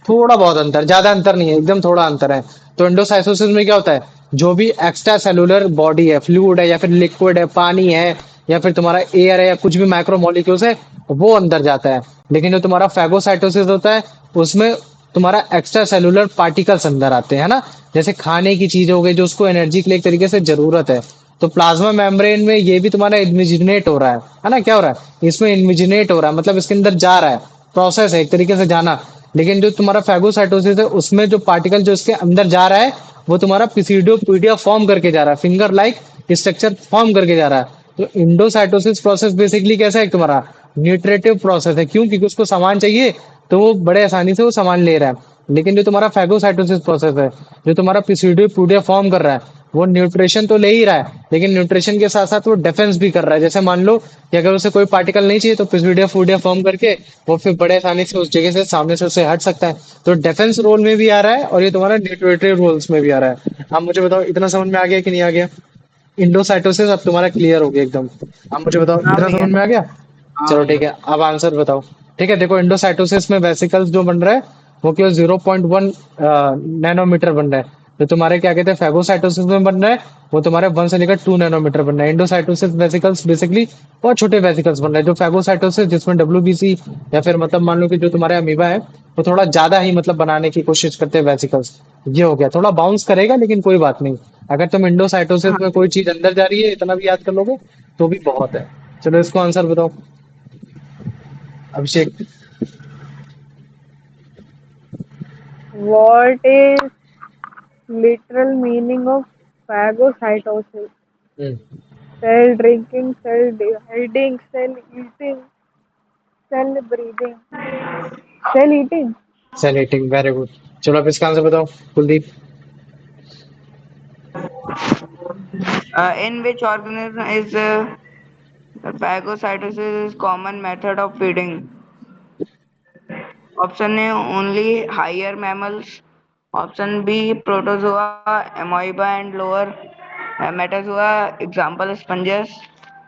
थोड़ा बहुत अंतर, ज्यादा अंतर नहीं है, एकदम थोड़ा अंतर है। तो इंडोसाइटोसिस में क्या होता है, जो भी एक्स्ट्रा सेलुलर बॉडी है, फ्लूइड है या फिर लिक्विड है, पानी है या फिर तुम्हारा एयर है या कुछ भी माइक्रोमोलिक्यूल्स है, वो अंदर जाता है। लेकिन जो तुम्हारा फैगोसाइटोसिस होता है उसमें तुम्हारा एक्स्ट्रा सेलुलर पार्टिकल्स अंदर आते हैं ना, जैसे खाने की चीज हो गई जो उसको एनर्जी के लिए एक तरीके से जरूरत है। तो प्लाज्मा मेम्ब्रेन में ये भी तुम्हारा इन्विजिनेट हो रहा है ना? क्या हो रहा है इसमें? इन्विजिनेट हो रहा है, मतलब इसके अंदर जा रहा है, प्रोसेस है एक तरीके से जाना। लेकिन जो तुम्हारा फैगोसाइटोसिस है उसमें जो पार्टिकल जो इसके अंदर जा रहा है वो तुम्हारा पिसिडोपोडिया फॉर्म करके जा रहा है, फिंगर लाइक स्ट्रक्चर फॉर्म करके जा रहा है। तो इंडोसाइटोसिस प्रोसेस बेसिकली कैसा है तुम्हारा? न्यूट्रेटिव प्रोसेस है। क्यों? क्योंकि उसको सामान चाहिए तो वो बड़े आसानी से वो सामान ले रहा है। लेकिन जो तुम्हारा फैगोसाइटोसिस प्रोसेस है, जो तुम्हारा पिसिडोपोडिया फॉर्म कर रहा है, वो न्यूट्रिशन तो ले ही रहा है, लेकिन न्यूट्रिशन के साथ साथ वो डिफेंस भी कर रहा है। जैसे मान लो कि अगर उसे कोई पार्टिकल नहीं चाहिए तो पिसिडिया फूडिया फॉर्म करके वो फिर बड़े आसानी से उस जगह से सामने से उसे हट सकता है। तो डिफेंस रोल में भी आ रहा है और ये तुम्हारा न्यूट्रिटिव रोल्स में भी आ रहा है। अब मुझे बताओ इतना समझ में आ गया कि नहीं आ गया? इंडोसाइटोसिस अब तुम्हारा क्लियर हो गया एकदम। अब मुझे बताओ हाँ इतना भैया। समझ में आ गया? हाँ चलो भैया। ठीक है, अब आंसर बताओ। ठीक है देखो इंडोसाइटोसिस में वेसिकल्स जो बन रहा है वो केवल 0.1 नैनोमीटर बन रहा है। जो तुम्हारे क्या कहते हैं फैगोसाइटोसिस में बन रहा है, वो तुम्हारे 1 से लेकर 2 नैनोमीटर बन रहा है। एंडोसाइटोसिस वेसिकल्स बेसिकली बहुत छोटे वेसिकल्स बन रहे हैं। जो फैगोसाइटोसिस जिसमें डब्ल्यूबीसी या फिर मतलब मान लो कि जो तुम्हारे अमीबा है, वो थोड़ा ज्यादा ही मतलब बनाने की कोशिश करते हैं वेसिकल्स। ये हो गया, थोड़ा बाउंस करेगा लेकिन कोई बात नहीं। अगर तुम इंडोसाइटोसिस हाँ में कोई जी। चीज अंदर जा रही है, इतना भी याद कर लोगे तो भी बहुत है। चलो इसको आंसर बताओ अभिषेक। What is literal meaning of phagocytosis? Hmm, Cell drinking, cell dividing, cell eating, cell breathing, cell eating. Cell heating, very good. चलो अब इसका आंसर बताओ Kuldeep. In which organism is phagocytosis is common method of feeding? Option A only higher mammals. Option B protozoa, amoeba and lower metazoa, example sponges.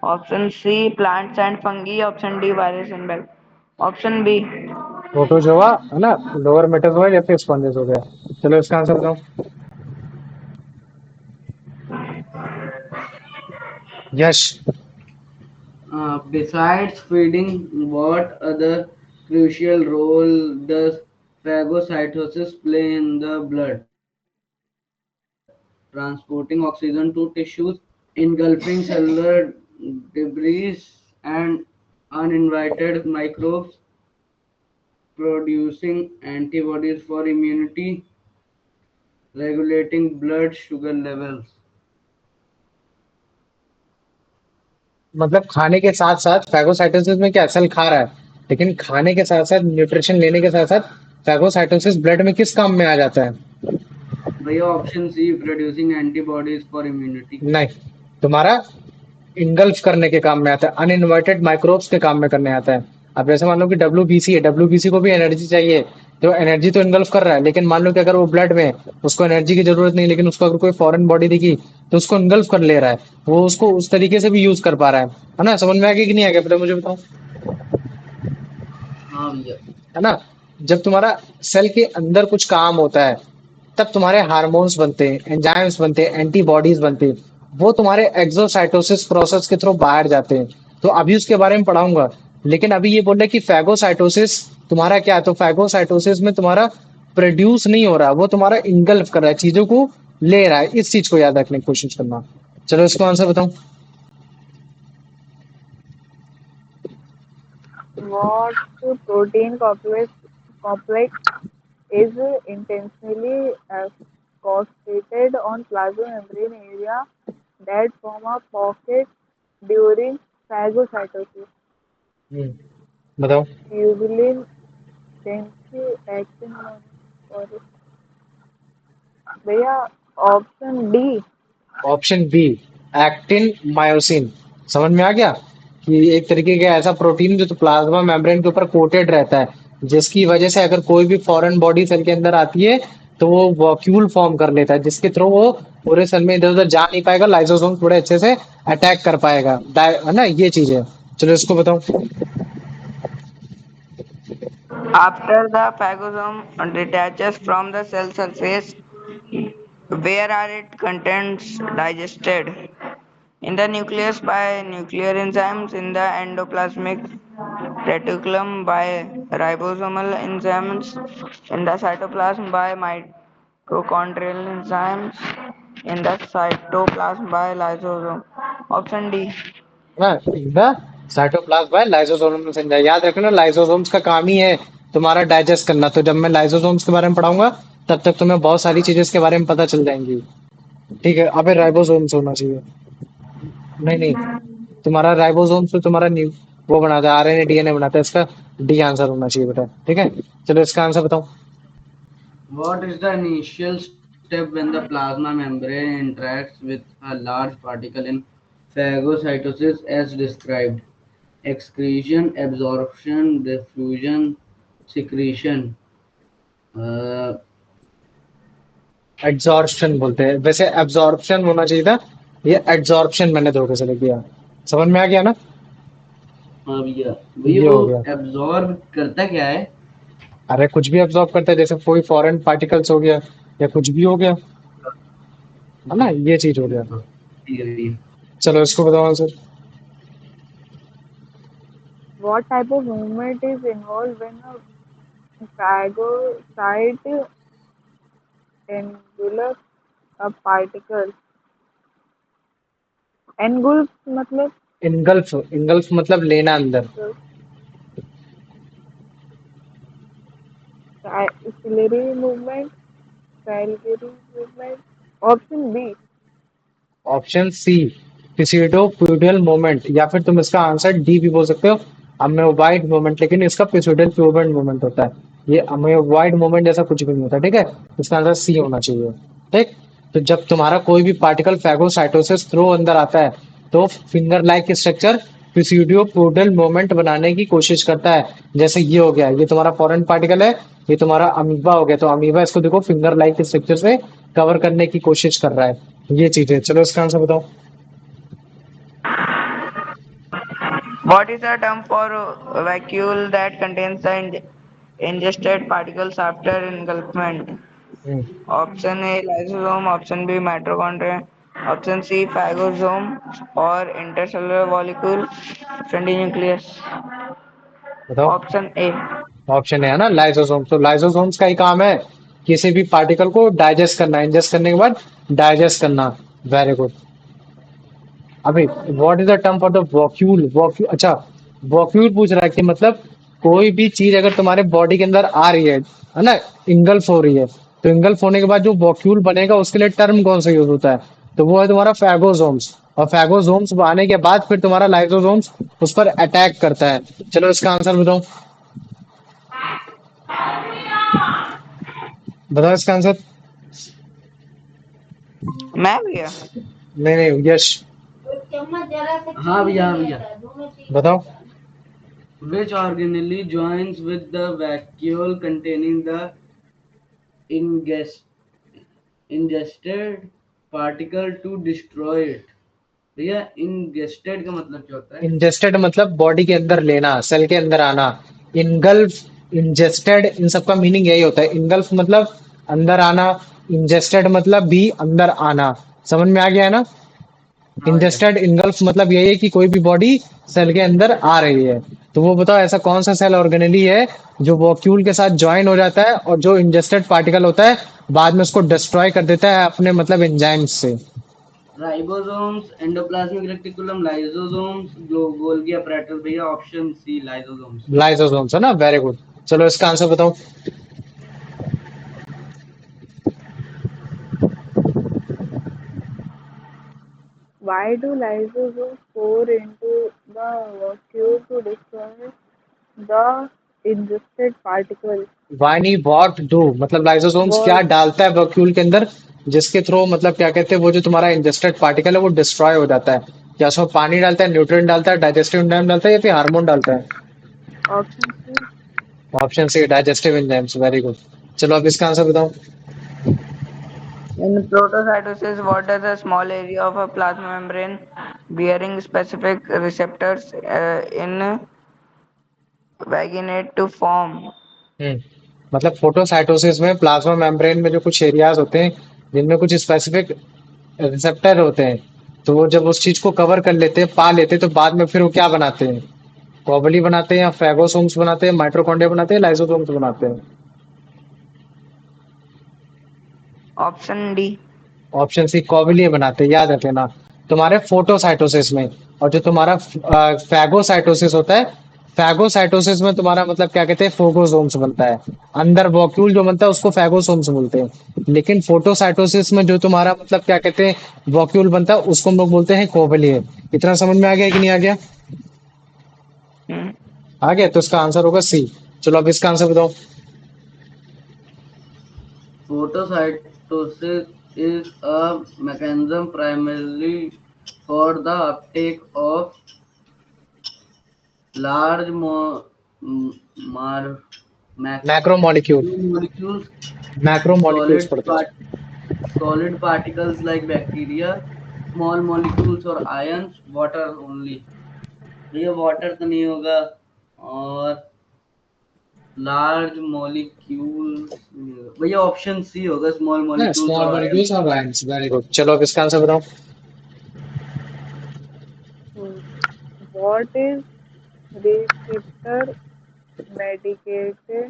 Option C plants and fungi. Option D virus and bacteria. Option B. Protozoa है ना, lower Metazoa या फिर sponges हो गया। चलो इसका answer बताओ यश। Besides feeding, what other crucial role does phagocytosis play in the blood? Transporting oxygen to tissues, engulfing cellular debris and uninvited microbes, producing antibodies for immunity, regulating blood sugar levels. मतलब खाने के साथ साथ phagocytosis में क्या cell खा रहा है, लेकिन खाने के साथ साथ न्यूट्रिशन लेने के साथ साथ फैगोसाइटोसिस ब्लड में किस काम में आ जाता है? भैया option C producing antibodies for immunity. नहीं, तुम्हारा इंगल्फ करने के काम में आता है, अनइनवाइटेड माइक्रोब्स के काम में करने आता है। अब जैसे मान लो कि डब्ल्यूबीसी है, डब्ल्यूबीसी को भी एनर्जी चाहिए, तो एनर्जी तो इनगल्फ कर रहा है, लेकिन मान लो कि अगर वो ब्लड में है, उसको एनर्जी की जरूरत नहीं, लेकिन उसको अगर कोई फॉरेन बॉडी दिखी तो उसको इनगल्फ कर ले रहा है, वो उसको उस तरीके से भी यूज कर पा रहा है ना? समझ में आ गया कि नहीं आ गया, पहले मुझे बताओ। हाँ भैया। है ना? जब तुम्हारा सेल के अंदर कुछ काम होता है, तब तुम्हारे हार्मोन्स बनते हैं, एंजाइम्स बनते हैं, एंटीबॉडीज बनती हैं। वो तुम्हारे एक्सोसाइटोसिस प्रोसेस के थ्रू बाहर जाते हैं। तो अभी उसके बारे में पढ़ाऊंगा। लेकिन अभी ये बोल रहे कि फैगोसाइटोसिस तुम्हारा क्या है, तो फैगोसाइटोसिस में तुम्हारा प्रोड्यूस नहीं हो रहा, वो तुम्हारा इंगल्फ कर रहा है, चीजों को ले रहा है। इस चीज को याद रखने की कोशिश करना। चलो इसको आंसर बताऊं। What protein complex is intentionally concentrated on plasma membrane area that form a pocket during phagocytosis? हम्म, बताओ। Tubulin, Densi, actin, और भैया option D. Option B, actin myosin. समझ में आ गया कि एक तरीके का ऐसा प्रोटीन जो तो प्लाज्मा मेम्ब्रेन के ऊपर कोटेड रहता है, जिसकी वजह से अगर कोई भी फॉरेन बॉडी सेल के अंदर आती है तो वो वॉक्यूल फॉर्म कर लेता है, जिसके थ्रू वो पूरे सेल में इधर उधर जा नहीं पाएगा, लाइसोसोम थोड़े अच्छे से अटैक कर पाएगा। है ना, ये चीज है। चलो इसको बताओ। After the phagosome detaches from the cell surface, where are its contents digested? In the nucleus by nuclear enzymes, in the endoplasmic reticulum by ribosomal enzymes, in the cytoplasm by mitochondrial enzymes, in the cytoplasm by lysosome. Option D. ना, the cytoplasm by lysosome Sanjay, याद रखना lysosomes का काम ही है तुम्हारा digest करना। तो जब मैं लाइसोसोम्स के बारे में पढ़ाऊंगा, तब तक तुम्हें बहुत सारी चीजें इसके बारे में पता चल जाएंगी। ठीक है, अबे राइबोसोम्स होना चाहिए। नहीं नहीं, तुम्हारा राइबोसोम्स तो तुम्हारा वो बनाता है, आरएनए डीएनए बनाता है, इसका डी आंसर होना चाहिए बेटा। ठीक है, चलो इसका आंसर बताओ। What is the initial step when the plasma membrane interacts with a large particle in phagocytosis as described? Excretion, absorption, diffusion, secretion. Uh, adsorption बोलते हैं, वैसे एब्जॉर्प्शन होना चाहिए था, ये एड्सॉर्प्शन मैंने धोखे से लिख दिया। समझ में आ गया ना? हाँ भैया। भैया ये वो हो गया। एब्जॉर्ब करता क्या है? अरे कुछ भी एब्जॉर्ब करता है, जैसे कोई फॉरेन पार्टिकल्स हो गया या कुछ भी हो गया। है ना, ये चीज हो गया। ठीक है भैया। चलो इसको बताओ answer. What type of movement is involved when a phagocyte engulfs a particle? Engulf मतलब इनगल्फ, इनगल्फ मतलब लेना अंदर। ciliary movement, Calgary movement. Option B. Option C, pseudopodial moment, या फिर तुम इसका आंसर डी भी बोल सकते हो, अमेवाइड मोमेंट, लेकिन इसका पिसीडोल प्यूबेंट मोमेंट होता है। ये अमेवाइड मोमेंट जैसा कुछ भी नहीं होता, ठीक है। इसका आंसर सी होना चाहिए। ठीक। तो जब तुम्हारा कोई भी पार्टिकल फैगोसाइटोसिस थ्रू अंदर आता है, तो फिंगर लाइक स्ट्रक्चर पिसीडोपोडियल मोमेंट बनाने की कोशिश करता है। जैसे ये हो गया, ये तुम्हारा फॉरेन पार्टिकल है, ये तुम्हारा अमीबा हो गया, तो अमीबा इसको देखो फिंगर लाइक स्ट्रक्चर से कवर करने की कोशिश कर रहा है। ये चीज है। चलो इसका आंसर बताओ। What is the term for a vacuole that contains the ingested particles after engulfment? Hmm, Option A lysosome, option B mitochondria, option C phagosome or intercellular molecule, option D nucleus. बताओ। Option A. Option है ना lysosome, तो lysosomes का ही काम है किसी भी particle को डाइजेस्ट करना, इंजेस्ट करने के बाद डाइजेस्ट करना। Very good. अभी what is the term for the vacuole, vacuole, अच्छा, वॉक्यूल पूछ रहा है कि मतलब कोई भी चीज अगर तुम्हारे बॉडी के अंदर आ रही है ना, इंगल्फ हो रही है, तो इंगल्फ होने के बाद जो वॉक्यूल बनेगा उसके लिए टर्म कौन सा यूज होता है, तो वो है तुम्हारा फैगोसोम्स। और फैगोसोम्स आने के बाद फिर तुम्हारा लाइसोसोम्स उस पर अटैक करता है। चलो इसका आंसर बताओ। बताओ इसका आंसर। मैं भैया नहीं नहीं, यश हाँ भैया, हाँ भैया। बताओ। Which organelle joins with the vacuole containing the ingest, ingested particle to destroy it? भैया ingested का मतलब क्या होता है? इंजेस्टेड मतलब बॉडी के अंदर लेना, सेल के अंदर आना। इनगल्फ, इंजेस्टेड, इन सबका मीनिंग यही होता है। इनगल्फ मतलब अंदर आना, इंजेस्टेड मतलब भी अंदर आना। समझ में आ गया है ना। हाँ भैया। इंजेस्टेड इनगल्फ मतलब यही है कि कोई भी बॉडी सेल के अंदर आ रही है। तो वो बताओ ऐसा कौन सा सेल ऑर्गेनेली है जो वॉक्यूल के साथ ज्वाइन हो जाता है और जो इंजेस्टेड पार्टिकल होता है बाद में उसको डिस्ट्रॉय कर देता है अपने मतलब एंजाइम्स से। Ribosomes, endoplasmic reticulum, lysosomes, Golgi apparatus। भैया ऑप्शन सी लाइसोसोम्स। लाइसोसोम्स है ना, वेरी गुड। चलो इसका आंसर बताओ। Why do lysosomes pour into the vacuole to destroy the ingested particles? वानी वॉट डू मतलब लाइसोसोम्स क्या What डालता है वैक्यूल के अंदर, जिसके थ्रू मतलब क्या कहते हैं वो जो तुम्हारा इंजेस्टेड पार्टिकल है वो डिस्ट्रॉय हो जाता है। क्या उसमें पानी डालता है, न्यूट्रिएंट डालता है, डाइजेस्टिव एंजाइम डालता है, या फिर हार्मोन डालता है। option C? Option C, digestive enzymes, very good. चलो अब इसका आंसर बताओ। in protocytosis, what does a small area of a plasma membrane bearing specific receptors in vaginate to form? हम्म, मतलब फोटोसाइटोसिस में प्लाज्मा मेम्ब्रेन में जो कुछ एरियाज होते हैं जिनमें कुछ स्पेसिफिक रिसेप्टर होते हैं, तो वो जब उस चीज को कवर कर लेते हैं, पा लेते हैं, तो बाद में फिर वो क्या बनाते हैं, कॉबली बनाते हैं या फैगोसोम्स बनाते हैं, माइटोकॉन्ड्रिया बनाते हैं, लाइसोसोम्स बनाते हैं। Option D. ऑप्शन सी, कॉविलिए बनाते हैं, याद रख लेना। तुम्हारे फोटोसाइटोसिस में। और जो तुम्हारा फैगोसाइटोसिस होता है, फैगोसाइटोसिस में तुम्हारा मतलब क्या कहते हैं, फोगोसोम्स बनता है। अंदर वॉक्यूल जो बनता है उसको फैगोसोम्स बोलते हैं, लेकिन फोटोसाइटोसिस में जो तुम्हारा मतलब क्या कहते हैं वॉक्यूल बनता है उसको हम लोग बोलते हैं कोविलिए। इतना समझ में आ गया कि नहीं आ गया। Hmm. आ गया, तो इसका आंसर होगा सी। चलो अब इसका आंसर बताओ। Photocytosis is a mechanism primarily for the uptake of large macromolecule, macromolecules, macromolecules solid पढ़ते part, हैं। solid particles like bacteria, small molecules or ions, water only। ये वाटर तो नहीं होगा, और लार्ज मॉलिक्यूल्स। भैया ऑप्शन सी होगा, स्मॉल ना मॉलिक्यूल्स स्मॉल और आयन। मॉलिक्यूल्स और आयंस, वेरी गुड। चलो अब इसका आंसर बताओ। What is receptor mediated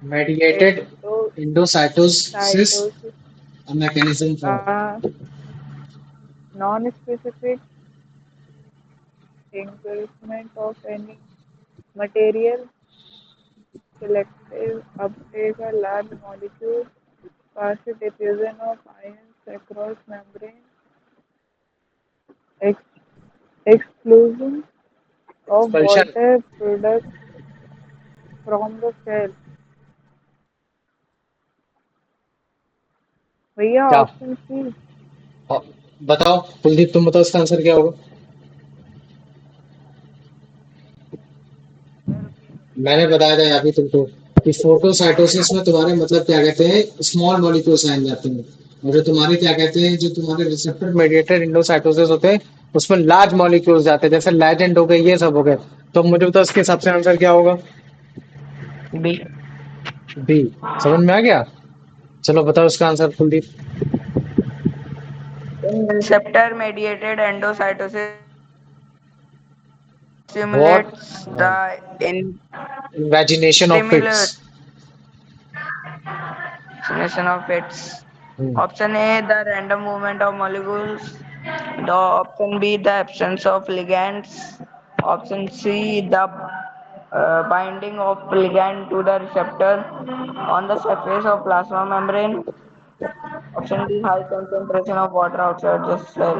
mediated endocytosis endocytosis? Mechanism for. Uh, Non-specific engulfment of any material, selective uptake of large molecules, partial diffusion of ions across membrane, ex- exclusion of expulsion. water products from the cell. भैया क्या? Option C. हाँ, बताओ कुलदीप, तुम बताओ इसका answer क्या होगा। मैंने बताया था अभी तुमको कि फोटोसाइटोसिस में तुम्हारे मतलब क्या कहते हैं, स्मॉल मॉलिक्यूल्स आए जाते हैं, और जो तुम्हारे क्या कहते हैं, जो तुम्हारे रिसेप्टर मेडिएटेड इंडोसाइटोसिस होते हैं, उसमें लार्ज मॉलिक्यूल्स जाते हैं, जैसे लेजेंड हो गए, ये सब हो गए। तो मुझे बताओ इसके हिसाब से आंसर क्या होगा। B. बी। समझ में आ गया। चलो बताओ इसका answer Kuldeep. In receptor mediated endocytosis what? simulates the in imagination of pits. stimulate simulation of its. Option A, the random movement of molecules. The option B, the absence of ligands. Option C, the binding of ligand to the receptor on the surface of plasma membrane. Option D, high concentration of water outside the cell.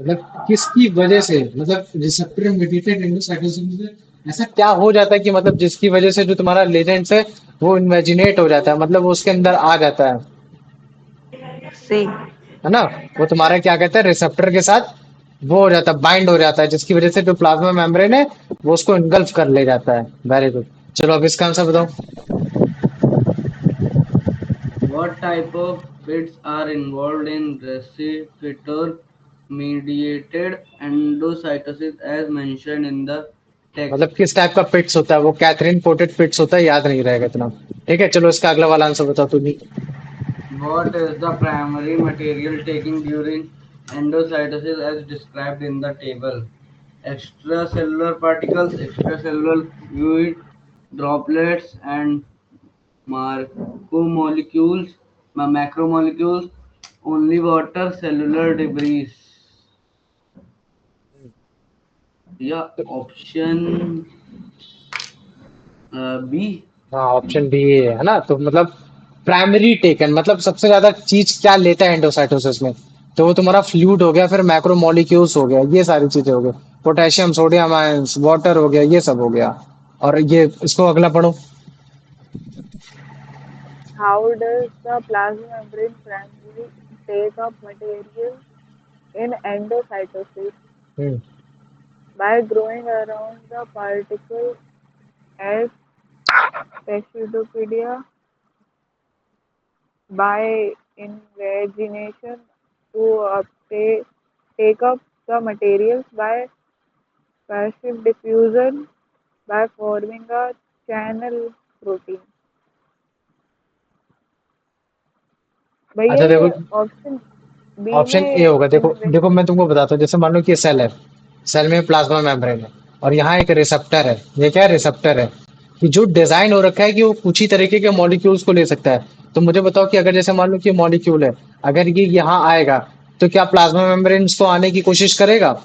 मतलब किसकी वजह से, मतलब receptor mediated endocytosis में ऐसा क्या हो जाता है कि मतलब जिसकी वजह से जो तुम्हारा लेजेंड्स है वो इमेजिनेट हो जाता है, मतलब वो उसके अंदर आ जाता C. है ना। वो तुम्हारा क्या कहते हैं, रिसेप्टर के साथ वो हो जाता है, बाइंड हो जाता है, जिसकी वजह से जो प्लाज्मा मेम्ब्रेन है वो उसको इनगल्फ कर ले जाता है। Very good. चलो अब इसका आंसर बताओ। What type of pits are involved in receptor mediated endocytosis as mentioned in the मतलब text? किस टाइप का पिट्स होता है, वो कैथरीन पोटेड पिट्स होता है, याद नहीं रहेगा इतना। ठीक है, चलो इसका अगला वाला आंसर बताओ तुम भी। What is the primary material taken during endocytosis as described in the table? Extracellular particles, extracellular fluid, droplets, and macromolecules, only water, cellular debris. या ऑप्शन बी। हाँ, ऑप्शन बी है ना। तो मतलब प्राइमरी टेकन मतलब सबसे ज्यादा चीज क्या लेता है एंडोसाइटोसिस में, तो वो तुम्हारा फ्लूइड हो गया, फिर मैक्रोमोलिक्यूल्स हो गया, ये सारी चीजें हो गई, पोटेशियम सोडियम आयंस वाटर हो गया, ये सब हो गया। और ये इसको अगला पढ़ो। How does the plasma membrane primarily take up material in endocytosis? Hmm. By growing around the particle as pseudopodia, by invagination to take up the materials, by passive diffusion, by forming a channel protein. भैया अच्छा ये देखो, option B option A में होगा। देखो देखो, invest. मैं तुमको बताता हूँ, जैसे मान लो कि ये सेल है, सेल में प्लाज्मा मेम्ब्रेन है, और यहाँ एक रिसेप्टर है। ये क्या है, रिसेप्टर है कि जो डिजाइन हो रखा है कि वो कुछ ही तरीके के मॉलिक्यूल्स को ले सकता है। तो मुझे बताओ कि अगर जैसे मान लो कि मॉलिक्यूल है, अगर ये यहाँ आएगा, तो क्या प्लाज्मा मेम्ब्रेन इसको आने की कोशिश करेगा?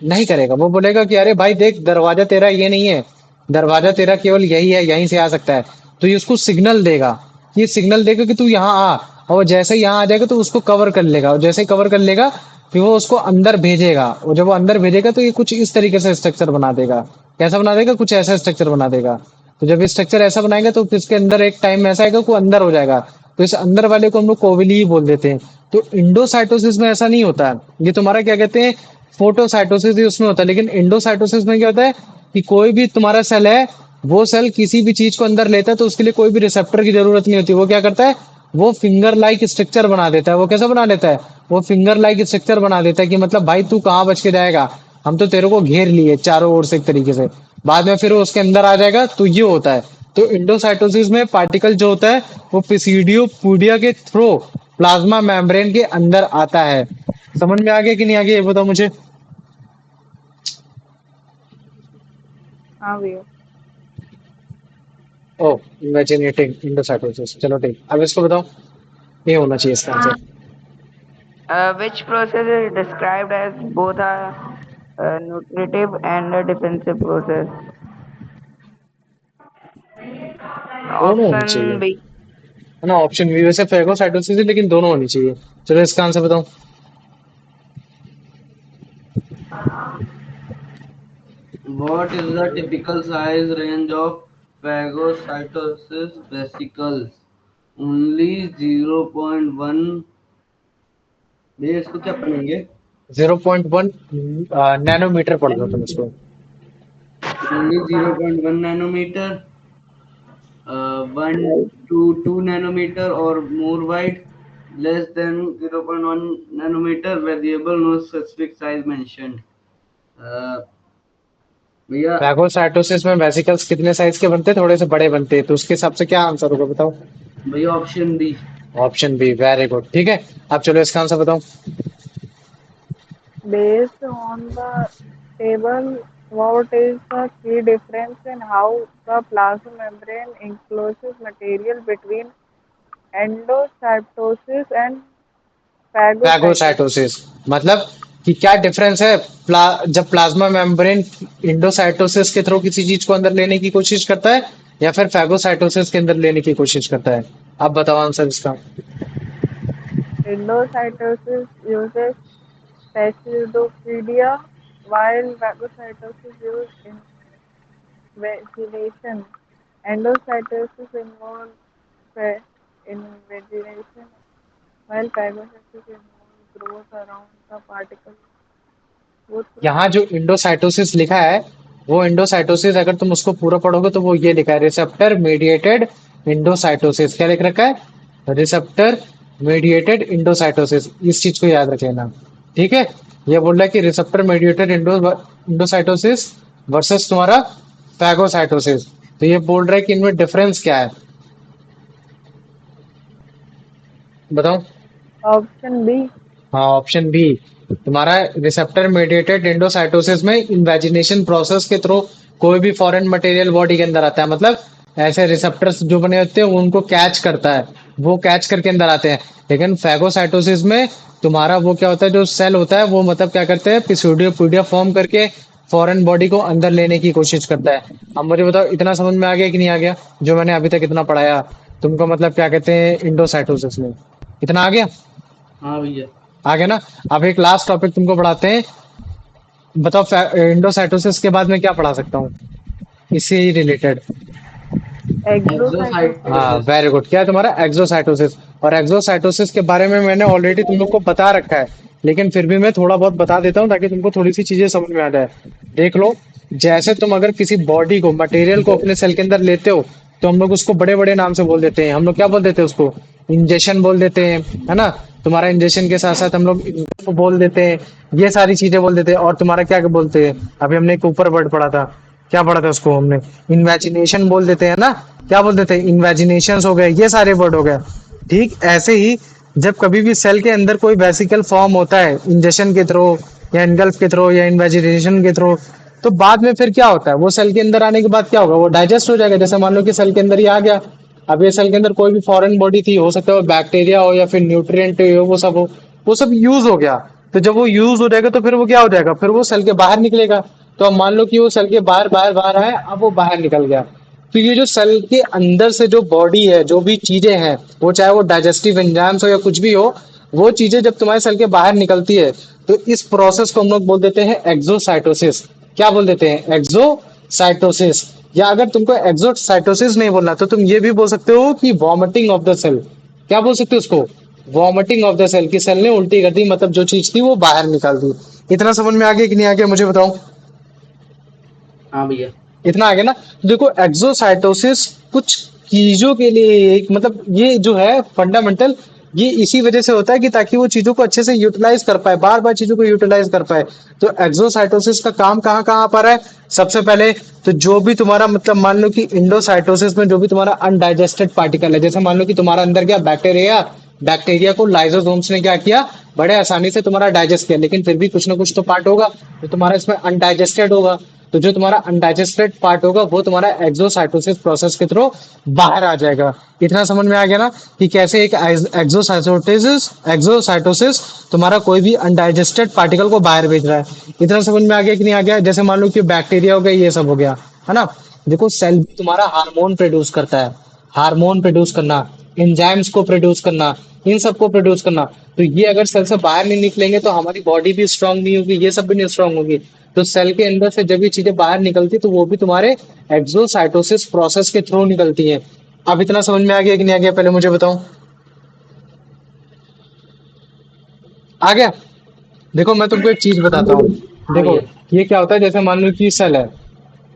नहीं करेगा। वो बोलेगा कि अरे भाई देख, दरवाजा तेरा ये नहीं है, दरवाजा तेरा केवल यही है, यहीं से आ सकता है। तो ये उसको सिग्नल देगा, ये सिग्नल देगा कि तू यहाँ आ। और वो जैसे ही यहाँ आ जाएगा तो उसको कवर कर लेगा, और जैसे ही कवर कर लेगा फिर वो उसको अंदर भेजेगा, और जब वो अंदर भेजेगा तो ये कुछ इस तरीके से स्ट्रक्चर बना देगा। कैसा बना देगा, कुछ ऐसा स्ट्रक्चर बना देगा। तो जब ये स्ट्रक्चर ऐसा बनाएगा तो फिर इसके अंदर एक टाइम ऐसा आएगा कि वो अंदर हो जाएगा। तो इस अंदर वाले को हम लोग कोविली ही बोल देते हैं। तो इंडोसाइटोसिस में ऐसा नहीं होता है। ये तुम्हारा क्या कहते हैं, फोटोसाइटोसिस ही उसमें होता है। लेकिन इंडोसाइटोसिस में क्या होता है कि कोई भी तुम्हारा सेल है, वो सेल किसी भी चीज को अंदर लेता है तो उसके लिए कोई भी रिसेप्टर की जरूरत नहीं होती। वो क्या करता है, वो फिंगर लाइक स्ट्रक्चर बना देता है। वो कैसा बना लेता है, वो फिंगर लाइक स्ट्रक्चर बना देता है कि मतलब भाई तू कहाँ बच के जाएगा, हम तो तेरे को घेर लिए चारों ओर से एक तरीके से। बाद में फिर वो उसके अंदर आ जाएगा, तो ये होता है। तो इंडोसाइटोसिस में पार्टिकल जो होता है वो पिसिडियोपोडिया के थ्रू प्लाज्मा मेम्ब्रेन के अंदर आता है। समझ में आ गया कि नहीं आ गया, ये बताओ मुझे। हाँ भैया। ओ, इमेजिनेटिंग इंडोसाइटोसिस, चलो ठीक, अब इसको बताओ, ये होना चाहिए इसका answer. Which process is described as both a nutritive and a defensive process? दोनों होनी चाहिए, Option B. है ना। ऑप्शन बी, वैसे फेगोसाइटोसिस है लेकिन दोनों होनी चाहिए। चलो इसका आंसर बताओ। What is the typical size range of phagocytosis vesicles? Only 0.1। भैया इसको क्या पढ़ेंगे? 0.1 नैनोमीटर पढ़ लो तुम इसको। Only 0.1 nanometer, 1 to 2 nanometer or more wide, less than 0.1 nanometer, variable, no specific size mentioned। भैया फैगोसाइटोसिस में वेसिकल्स कितने साइज के बनते हैं? थोड़े से बड़े बनते हैं, तो उसके हिसाब से क्या आंसर होगा बताओ। भैया option B. Option B, very good, ठीक है। अब चलो इसका आंसर बताओ। Based on the table, what is the key difference in how the plasma membrane encloses material between endocytosis and phagocytosis? Phagocytosis मतलब कि क्या डिफरेंस है जब प्लाज्मा मेम्ब्रेन इंडोसाइटोसिस के थ्रू किसी चीज को अंदर लेने की कोशिश करता है, या फिर फैगोसाइटोसिस के अंदर लेने की कोशिश करता है। अब बताओ आंसर इसका। Endocytosis uses pseudopodia, while phagocytosis uses invagination. Endocytosis involves invagination, while phagocytosis involves growth around the particle. Both यहाँ जो इंडोसाइटोसिस लिखा है, वो इंडोसाइटोसिस अगर तुम उसको पूरा पढ़ोगे तो वो ये लिखा है, रिसेप्टर मीडिएटेड इंडोसाइटोसिस। क्या लिख रखा है? Receptor mediated endocytosis. इस चीज को याद रख लेना, ठीक है। ये बोल रहा है कि रिसेप्टर मीडिएटेड इंडोसाइटोसिस वर्सेस तुम्हारा फैगोसाइटोसिस। तो ये बोल रहा है कि इनमें डिफरेंस क्या है, बताओ। option B. हाँ, ऑप्शन बी तुम्हारा। रिसेप्टर मेडिएटेड एंडोसाइटोसिस में इन्वेजिनेशन प्रोसेस के थ्रू कोई भी फॉरेन मटेरियल बॉडी के अंदर आता है, मतलब ऐसे रिसेप्टर्स जो बने होते हैं वो उनको कैच करता है, वो कैच करके अंदर आते हैं। लेकिन फैगोसाइटोसिस में तुम्हारा वो क्या होता है, जो सेल होता है वो मतलब क्या करते हैं, पिसोडियोपोडिया फॉर्म करके फॉरेन बॉडी को अंदर लेने की कोशिश करता है। अब मुझे बताओ, इतना समझ में आ गया कि नहीं आ गया, जो मैंने अभी तक इतना पढ़ाया तुमको, मतलब क्या कहते हैं इंडोसाइटोसिस में। इतना आ गया? हाँ भैया। आगे ना। अब एक लास्ट टॉपिक तुमको पढ़ाते हैं, बताओ इंडोसाइटोसिस के बाद में क्या पढ़ा सकता हूँ इससे ही रिलेटेड। Exocytosis. हाँ, एक्सोसाइटोसिस। Very good. क्या है तुम्हारा? एक्सोसाइटोसिस। और एक्सोसाइटोसिस के बारे में मैंने ऑलरेडी तुम लोग को बता रखा है, लेकिन फिर भी मैं थोड़ा बहुत बता देता हूँ ताकि तुमको थोड़ी सी चीजें समझ में आ जाए। देख लो, जैसे तुम अगर किसी बॉडी को, मटेरियल को अपने सेल के अंदर लेते हो, तो हम लोग उसको बड़े बड़े नाम से बोल देते हैं। हम लोग क्या बोल देते हैं उसको? इंजेक्शन बोल देते हैं, है ना। तुम्हारा इंजेक्शन के साथ साथ हम लोग बोल देते हैं, ये सारी चीजें बोल देते हैं। और तुम्हारा क्या बोलते हैं, अभी हमने एक ऊपर वर्ड पढ़ा था, क्या पढ़ा था उसको हमने? इन्वेजिनेशन बोल देते हैं ना। क्या बोल देते हैं? इन्वेजिनेशन हो गए, ये सारे वर्ड हो गए। ठीक ऐसे ही जब कभी भी सेल के अंदर कोई वेसिकल फॉर्म होता है इंजेक्शन के थ्रू, या इनगल्फ के थ्रू, या इन्वेजिनेशन के थ्रू, तो बाद में फिर क्या होता है, वो सेल के अंदर आने के बाद क्या होगा, वो डाइजेस्ट हो जाएगा। जैसे मान लो कि सेल के अंदर ही आ गया, अब ये सेल के अंदर कोई भी फॉरेन बॉडी थी, हो सकता है वो बैक्टीरिया हो या फिर न्यूट्रिएंट हो, वो सब हो, वो सब यूज हो गया। तो जब वो यूज हो जाएगा तो फिर वो क्या हो जाएगा, फिर वो सेल के बाहर निकलेगा। तो अब मान लो कि वो सेल के बाहर बाहर बाहर आया, अब वो बाहर निकल गया। तो ये जो सेल के अंदर से जो बॉडी है, जो भी चीजें हैं, वो चाहे वो डाइजेस्टिव एंजाइम्स हो या कुछ भी हो, वो चीजें जब तुम्हारे सेल के बाहर निकलती है, तो इस प्रोसेस को हम लोग बोल देते हैं एक्सोसाइटोसिस। क्या बोल देते हैं? एक्सोसाइटोसिस। या अगर तुमको एक्सोसाइटोसिस नहीं बोलना तो तुम ये भी बोल सकते हो कि वॉमिटिंग ऑफ द सेल। क्या बोल सकते हो उसको? वॉमिटिंग ऑफ द सेल, की सेल ने उल्टी कर दी, मतलब जो चीज थी वो बाहर निकाल दी। इतना समझ में आ गया कि नहीं आ गया, मुझे बताओ। हाँ भैया। इतना आगे ना। तो देखो, एक्सोसाइटोसिस कुछ चीजों के लिए एक, मतलब ये जो है फंडामेंटल ये इसी वजह से होता है कि ताकि वो चीजों को अच्छे से यूटिलाइज कर पाए, बार बार चीजों को यूटिलाइज कर पाए। तो एक्सोसाइटोसिस का काम कहाँ कहाँ पर है? सबसे पहले तो जो भी तुम्हारा मतलब मान लो कि इंडोसाइटोसिस में जो भी तुम्हारा अनडाइजेस्टेड पार्टिकल है, जैसे मान लो कि तुम्हारा अंदर क्या बैक्टीरिया, बैक्टीरिया को लाइसोसोम्स ने क्या किया, बड़े आसानी से तुम्हारा डाइजेस्ट किया, लेकिन फिर भी कुछ ना कुछ तो पार्ट होगा जो तुम्हारा इसमें अनडाइजेस्टेड होगा। तो जो तुम्हारा अनडाइजेस्टेड पार्ट होगा वो तुम्हारा एक्सोसाइटोसिस प्रोसेस के थ्रू बाहर आ जाएगा। इतना समझ में आ गया ना कि कैसे एक एक्सोसाइटोसिस तुम्हारा कोई भी अनडाइजेस्टेड पार्टिकल को बाहर भेज रहा है। इतना समझ में आ गया कि नहीं आ गया? जैसे मान लो कि बैक्टीरिया हो गया, ये सब हो गया, है ना। देखो सेल भी तुम्हारा हार्मोन प्रोड्यूस करता है, हार्मोन प्रोड्यूस करना, एंजाइम्स को प्रोड्यूस करना, इन सबको प्रोड्यूस करना। तो ये अगर सेल से बाहर नहीं निकलेंगे तो हमारी बॉडी भी स्ट्रांग नहीं होगी, ये सब भी नहीं स्ट्रांग होगी। तो सेल के अंदर से जब ये चीजें बाहर निकलती तो वो भी तुम्हारे एक्सोसाइटोसिस प्रोसेस के थ्रू निकलती है। अब इतना समझ में आ गया कि नहीं आ गया? पहले मुझे बताओ, आ गया? देखो मैं तुमको एक चीज बताता हूँ। हाँ देखो भैया। ये क्या होता है, जैसे मान लो कि सेल है,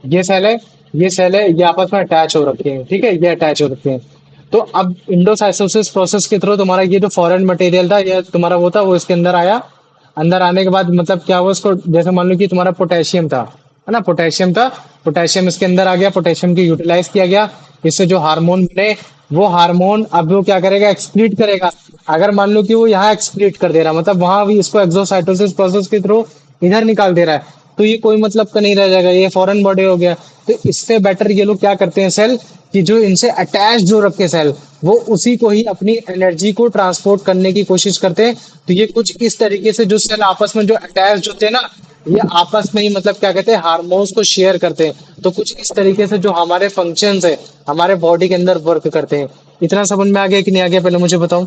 ये सेल है, ये सेल है, ये आपस में अटैच हो रखे हैं, ठीक है, ये अटैच हो रखे हैं। तो अब इंडोसाइटोसिस प्रोसेस के थ्रू तुम्हारा ये जो फॉरेन मटेरियल था, ये तुम्हारा वो था, वो इसके अंदर आया। अंदर आने के बाद मतलब क्या हुआ उसको, जैसे मान लो कि तुम्हारा पोटेशियम था, है ना, पोटेशियम था, पोटेशियम इसके अंदर आ गया, पोटेशियम को यूटिलाइज किया गया। इससे जो हार्मोन बने, वो हार्मोन अब वो क्या करेगा, एक्सक्रीट करेगा। अगर मान लो कि वो यहाँ एक्सक्रीट कर दे रहा, मतलब वहां भी इसको एक्सोसाइटोसिस प्रोसेस के थ्रू इधर निकाल दे रहा है, तो ये कोई मतलब का नहीं रह जाएगा, ये फॉरेन बॉडी हो गया। तो इससे बेटर ये लोग क्या करते हैं सेल, कि जो इनसे अटैच जो रखे सेल, वो उसी को ही अपनी एनर्जी को ट्रांसपोर्ट करने की कोशिश करते हैं। तो ये कुछ इस तरीके से जो सेल आपस में जो अटैच होते हैं ना, ये आपस में ही मतलब क्या कहते हैं, हार्मोन्स को शेयर करते हैं। तो कुछ इस तरीके से जो हमारे फंक्शंस है हमारे बॉडी के अंदर वर्क करते हैं। इतना समझ में आ गया कि नहीं आ गया? पहले मुझे बताओ,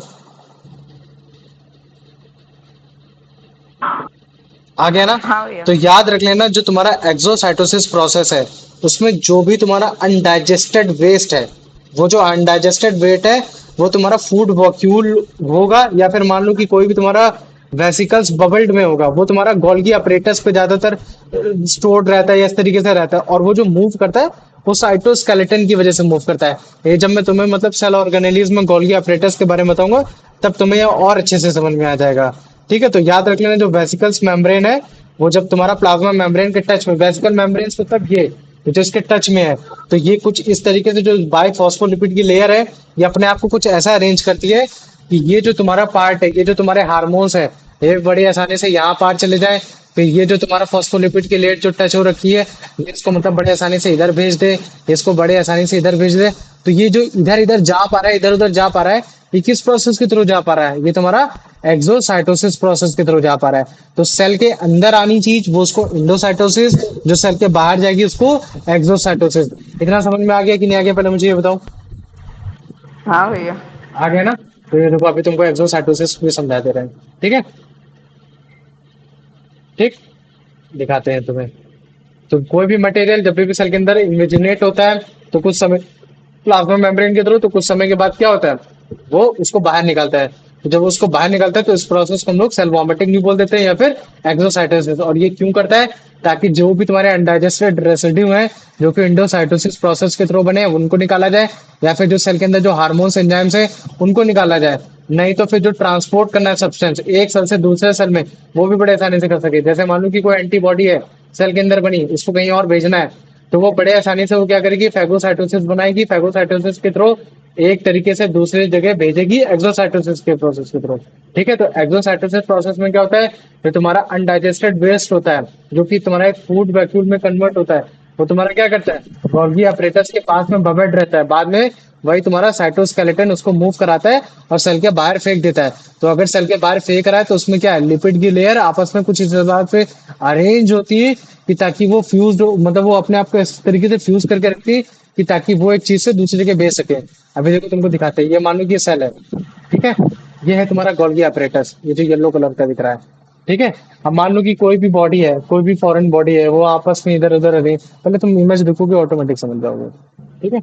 आ गया ना? हाँ भैया। तो याद रख लेना, जो तुम्हारा एक्सोसाइटोसिस प्रोसेस है उसमें जो भी तुम्हारा अनडाइजेस्टेड वेस्ट है, वो जो अनडाइजेस्टेड वेट है वो तुम्हारा फूड वॉक्यूल होगा, या फिर मान लो कि कोई भी तुम्हारा वेसिकल्स बबल्ड में होगा, वो तुम्हारा गोल्गी अपरेटस पे ज्यादातर स्टोर्ड रहता है या इस तरीके से रहता है। और वो जो मूव करता है वो साइटोस्केलेटन की वजह से मूव करता है। ये जब मैं तुम्हें मतलब सेल ऑर्गेनेलिज्म में गोल्गी अपरेटस के बारे में बताऊंगा तब तुम्हें ये और अच्छे से समझ में आ जाएगा। ठीक है, तो याद रख लेना, जो वेसिकल्स मेम्ब्रेन है वो जब तुम्हारा प्लाज्मा मेम्ब्रेन के टच में, वेसिकल मेम्ब्रेन मतलब ये जो इसके टच में है, तो ये कुछ इस तरीके से जो बाई फॉस्फोलिपिड की लेयर है, ये अपने आप को कुछ ऐसा अरेंज करती है कि ये जो तुम्हारा पार्ट है, ये जो तुम्हारे हार्मोन्स है, ये बड़ी आसानी से यहाँ पार चले जाए। फिर ये जो तुम्हारा फॉस्फोलिपिड की लेयर जो टच हो रखी है, ये इसको मतलब बड़े आसानी से इधर भेज दे, इसको बड़े आसानी से इधर भेज दे। तो ये जो इधर इधर जा पा रहा है, इधर उधर जा पा रहा है, ये किस प्रोसेस के थ्रू जा पा रहा है? ये तुम्हारा एक्सोसाइटोसिस प्रोसेस के थ्रू जा पा रहा है। तो सेल के अंदर आनी चीज वो उसको इंडोसाइटोसिस, जो सेल के बाहर जाएगी उसको एक्सोसाइटोसिस। इतना समझ में आ गया कि नहीं आ गया? पहले मुझे ये बताओ, हाँ भैया। आ गया ना? तो ये देखो अभी तुमको एक्सोसाइटोसिस भी समझा दे रहे हैं, ठीक है, ठीक, दिखाते हैं तुम्हें। तो कोई भी मटेरियल जब भी सेल के अंदर इमेजिनेट होता है तो कुछ समय प्लाज्मा मेम्ब्रेन के थ्रू, तो कुछ समय के बाद क्या होता है, वो उसको बाहर निकालता है। तो जब वो उसको बाहर निकालता है तो इस प्रोसेस को हम लोग सेल वॉमिटिंग भी बोल देते हैं या फिर एक्सोसाइटोसिस। और ये क्यों करता है? ताकि जो भी तुम्हारे अनडाइजेस्टेड रेसिड्यू हैं जो कि इंडोसाइटोसिस प्रोसेस के थ्रू बने हैं उनको निकाला जाए, या फिर जो सेल के अंदर जो हार्मोन्स एंजाइम्स है उनको निकाला जाए। नहीं तो फिर जो ट्रांसपोर्ट करना है सब्सटेंस एक सेल से दूसरे सेल में, वो भी बड़े आसानी से कर सके। जैसे मान लो कि कोई एंटीबॉडी है सेल के अंदर बनी, उसको कहीं और भेजना है, तो वो बड़े आसानी से वो क्या करेगी, फैगोसाइटोसिस बनाएगी, फैगोसाइटोसिस के थ्रू एक तरीके से दूसरी जगह भेजेगी एक्सोसाइटोसिस के प्रोसेस के थ्रू। ठीक है, तो एक्सोसाइटोसिस प्रोसेस में क्या होता है, जो तुम्हारा अनडाइजेस्टेड वेस्ट होता है जो कि तुम्हारा एक फूड वैक्यूल में कन्वर्ट होता है, वो तुम्हारा क्या करता है, गोल्गी अपरेटस के पास में बबल्ड रहता है, बाद में वही तुम्हारा साइटोस्केलेटन उसको मूव कराता है और सेल के बाहर फेंक देता है। तो अगर सेल के बाहर फेंक रहा है तो उसमें क्या है, लिपिड की लेयर आपस में कुछ इस हिसाब से अरेंज होती है कि ताकि वो फ्यूज, मतलब वो अपने आप को इस तरीके से फ्यूज करके रखती है कि ताकि वो एक चीज से दूसरी जगह भेज सके। अभी देखो तुमको दिखाते हैं, ये मान लो कि ये सेल है, ठीक है, ये है तुम्हारा गोल्गी अपरेटस, ये जो येलो कलर का दिख रहा है, ठीक है। अब मान लो कि कोई भी बॉडी है, कोई भी फॉरेन बॉडी है, वो आपस में इधर उधर अरेंज, पहले तुम इमेज देखोगे ऑटोमेटिक समझ जाओगे, ठीक है।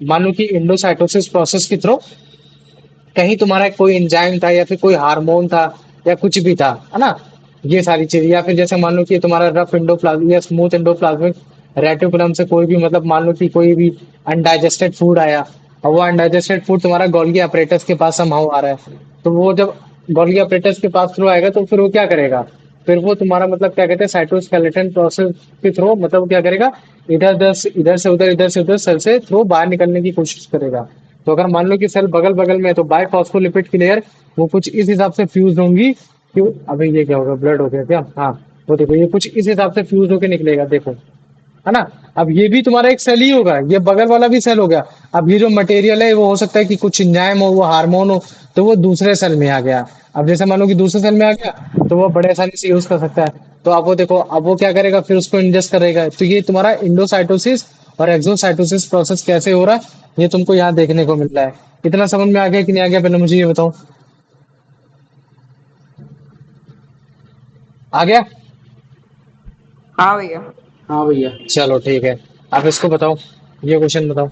मान लो कि इंडोसाइटोसिस प्रोसेस के थ्रू कहीं तुम्हारा कोई एंजाइम था या फिर कोई हार्मोन था या कुछ भी था, है ना, ये सारी चीजें। या फिर जैसे मान लो कि तुम्हारा रफ इंडोप्लाज्म या स्मूथ इंडोप्लाज्मिक रेटिकुलम से कोई भी मतलब मान लो कि कोई भी अनडाइजेस्टेड फूड आया, और वो अनडाइजेस्टेड फूड तुम्हारा गोल्गी apparatus के पास समहाउ आ रहा है, तो वो जब गोल्गी apparatus के पास थ्रू आएगा तो फिर वो क्या करेगा, फिर वो तुम्हारा मतलब क्या कहते हैं साइटोस्केलेटन प्रोसेस के थ्रू मतलब वो क्या करेगा, इधर से उधर सेल से थ्रू बाहर निकलने की कोशिश करेगा। तो अगर मान लो कि सेल बगल बगल में है तो बाय फॉस्फोलिपिड की लेयर वो कुछ इस हिसाब से फ्यूज होंगी कि अभी ये क्या होगा, ब्लड हो गया क्या, हाँ वो देखो ये कुछ इस हिसाब से फ्यूज होके निकलेगा, देखो है ना। अब ये भी तुम्हारा एक सेल ही होगा, ये बगल वाला भी सेल हो गया। अब ये जो मटेरियल है वो हो सकता है कि कुछ एंजाइम हो, वो हार्मोन हो, तो वो दूसरे सेल में आ गया। अब जैसे मान लो कि दूसरे सेल में आ गया तो वो बड़े आसानी से यूज कर सकता है। तो अब वो देखो, अब वो क्या करेगा, फिर उसको इंजेस्ट करेगा। तो ये तुम्हारा इंडोसाइटोसिस और एक्सोसाइटोसिस प्रोसेस कैसे हो रहा है, ये तुमको यहाँ देखने को मिल रहा है। इतना समझ में आ गया कि नहीं आ गया, पहले मुझे ये बताओ। आ गया? हाँ भैया। हाँ भैया। चलो ठीक है। अब इसको बताओ, ये क्वेश्चन बताओ,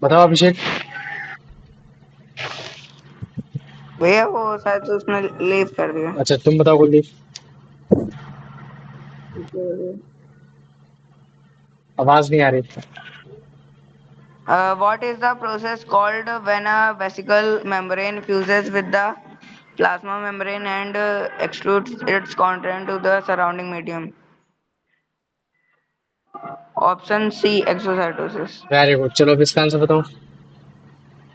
बताओ अभिषेक। भैया वो शायद उसने लीव कर दिया। अच्छा तुम बताओ कुलदीप। आवाज नहीं आ रही। What is the process called when a vesicle membrane fuses with the plasma membrane and extrudes its content to the surrounding medium? Option C, exocytosis. Very good, चलो अब इसका आंसर बताओ।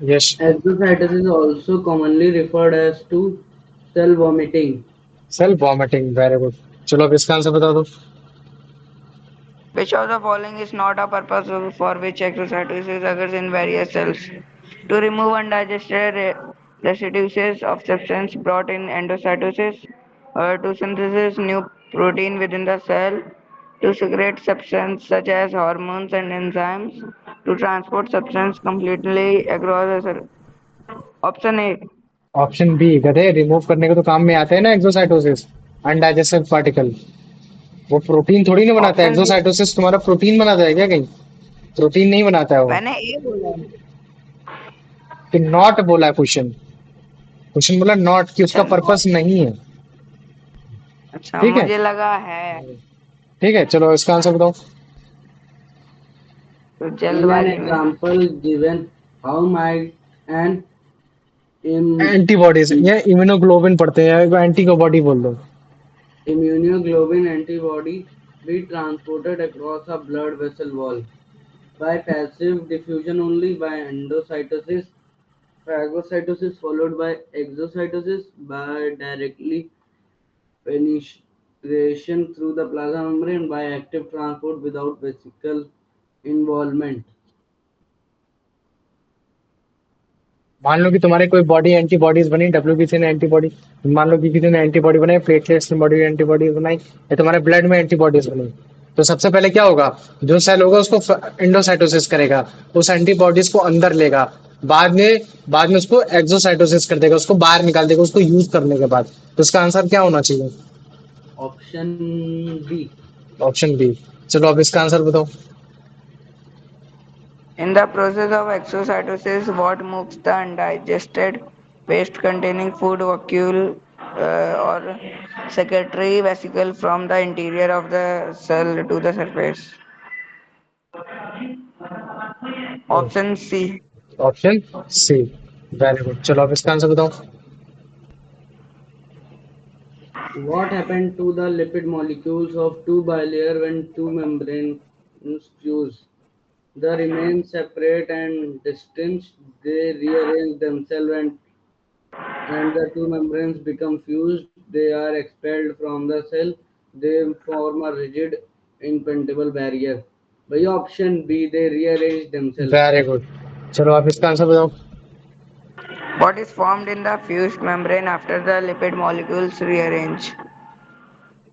Yes. Exocytosis is also commonly referred as to cell vomiting. Cell vomiting, very good. चलो अब इसका answer बता दो। Which of the following is not a purpose for which exocytosis occurs in various cells? To remove undigested residues of substance brought in endocytosis, to synthesize new protein within the cell, to secrete substance such as hormones and enzymes, to transport substance completely across the cell. Option A. Option B, गधे, remove करने के तो काम में आते हैं ना exocytosis, undigested particle. वो प्रोटीन थोड़ी ना बनाता है, Option B. एक्सोसाइटोसिस तुम्हारा प्रोटीन बनाता है क्या कहीं? प्रोटीन नहीं बनाता है वो। मैंने ए बोला। कि नॉट बोला है क्वेश्चन, क्वेश्चन बोला नॉट, कि उसका अच्छा पर्पस नहीं है। अच्छा ठीक है, मुझे लगा है। ठीक है, चलो इसका आंसर बताओ। तो In an जल्दबाजी में। example given, how might an im- antibodies या इम्यूनोग्लोबिन पढ़ते हैं, एंटी को बॉडी बोल दो। immunoglobulin antibody be transported across a blood vessel wall? By passive diffusion only, by endocytosis, phagocytosis followed by exocytosis, by directly penetration through the plasma membrane, by active transport without vesicle involvement. मान लो कि तुम्हारे कोई body antibodies बनी, WBC ने antibody, मान लो कि किसी ने एंटीबॉडी बनाई, प्लेटलेट्स ने बॉडी एंटीबॉडी बनाई, या तुम्हारे ब्लड में एंटीबॉडीज बनी। तो सबसे पहले क्या होगा, जो सेल होगा उसको एंडोसाइटोसिस करेगा, उस एंटीबॉडीज को अंदर लेगा, बाद में उसको एक्सोसाइटोसिस कर देगा, उसको बाहर निकाल देगा उसको यूज करने के बाद। तो इसका आंसर क्या होना चाहिए? Option B. Option B. चलो अब इसका आंसर बताओ। In the process of exocytosis, what moves the undigested waste containing food vacuole or secretory vesicle from the interior of the cell to the surface? Option C. Option C, very good. चलो अब इसका answer बताओ। What happened to the lipid molecules of two bilayer when two membranes fuse? They remain separate and distinct. They rearrange themselves and the two membranes become fused. They are expelled from the cell. They form a rigid, impenetrable barrier. By option B, they rearrange themselves. Very good. चलो आप इसका answer बताओ। What is formed in the fused membrane after the lipid molecules rearrange?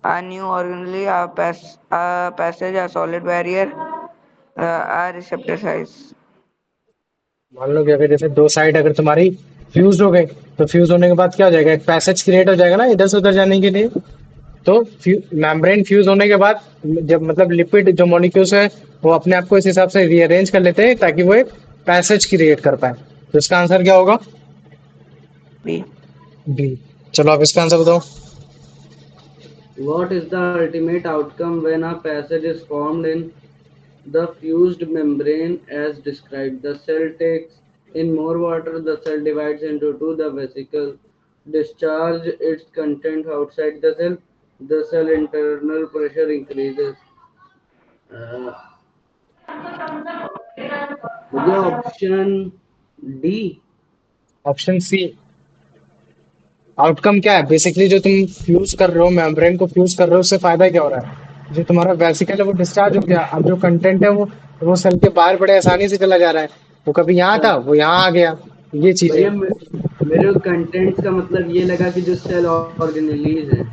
A new organelle, a passage, a solid barrier, a receptor size. मान लो कि अगर जैसे दो side अगर तुम्हारी फ्यूज हो गई, तो फ्यूज होने के बाद क्या हो जाएगा, एक पैसेज क्रिएट हो जाएगा ना इधर से उधर जाने के लिए। तो मेम्ब्रेन फ्यूज होने के बाद जब मतलब लिपिड जो मॉलिक्यूल्स है वो अपने आप को इस हिसाब से रीअरेंज कर लेते हैं ताकि वो एक पैसेज क्रिएट कर पाए। तो इसका आंसर क्या होगा? B. बी। चलो आप इसका आंसर बताओ। What is the ultimate outcome when a passage is formed in the fused membrane as described? The cell takes in more water, the cell divides into two, the vesicle discharge its content outside the cell internal pressure increases. Uh, भैया option D. Option C. Outcome क्या है basically, जो तुम fuse कर रहे हो, membrane को fuse कर रहे हो, उससे फायदा क्या हो रहा है? जो तुम्हारा वेसिकल है वो डिस्चार्ज हो गया, अब जो कंटेंट है वो सेल के बाहर बड़े आसानी से चला जा रहा है। वो कभी यहाँ था, वो यहाँ आ गया। ये चीजें भैया हैं। मेरे कंटेंट्स का मतलब ये लगा कि जो सेल ऑर्गेनेलीज हैं।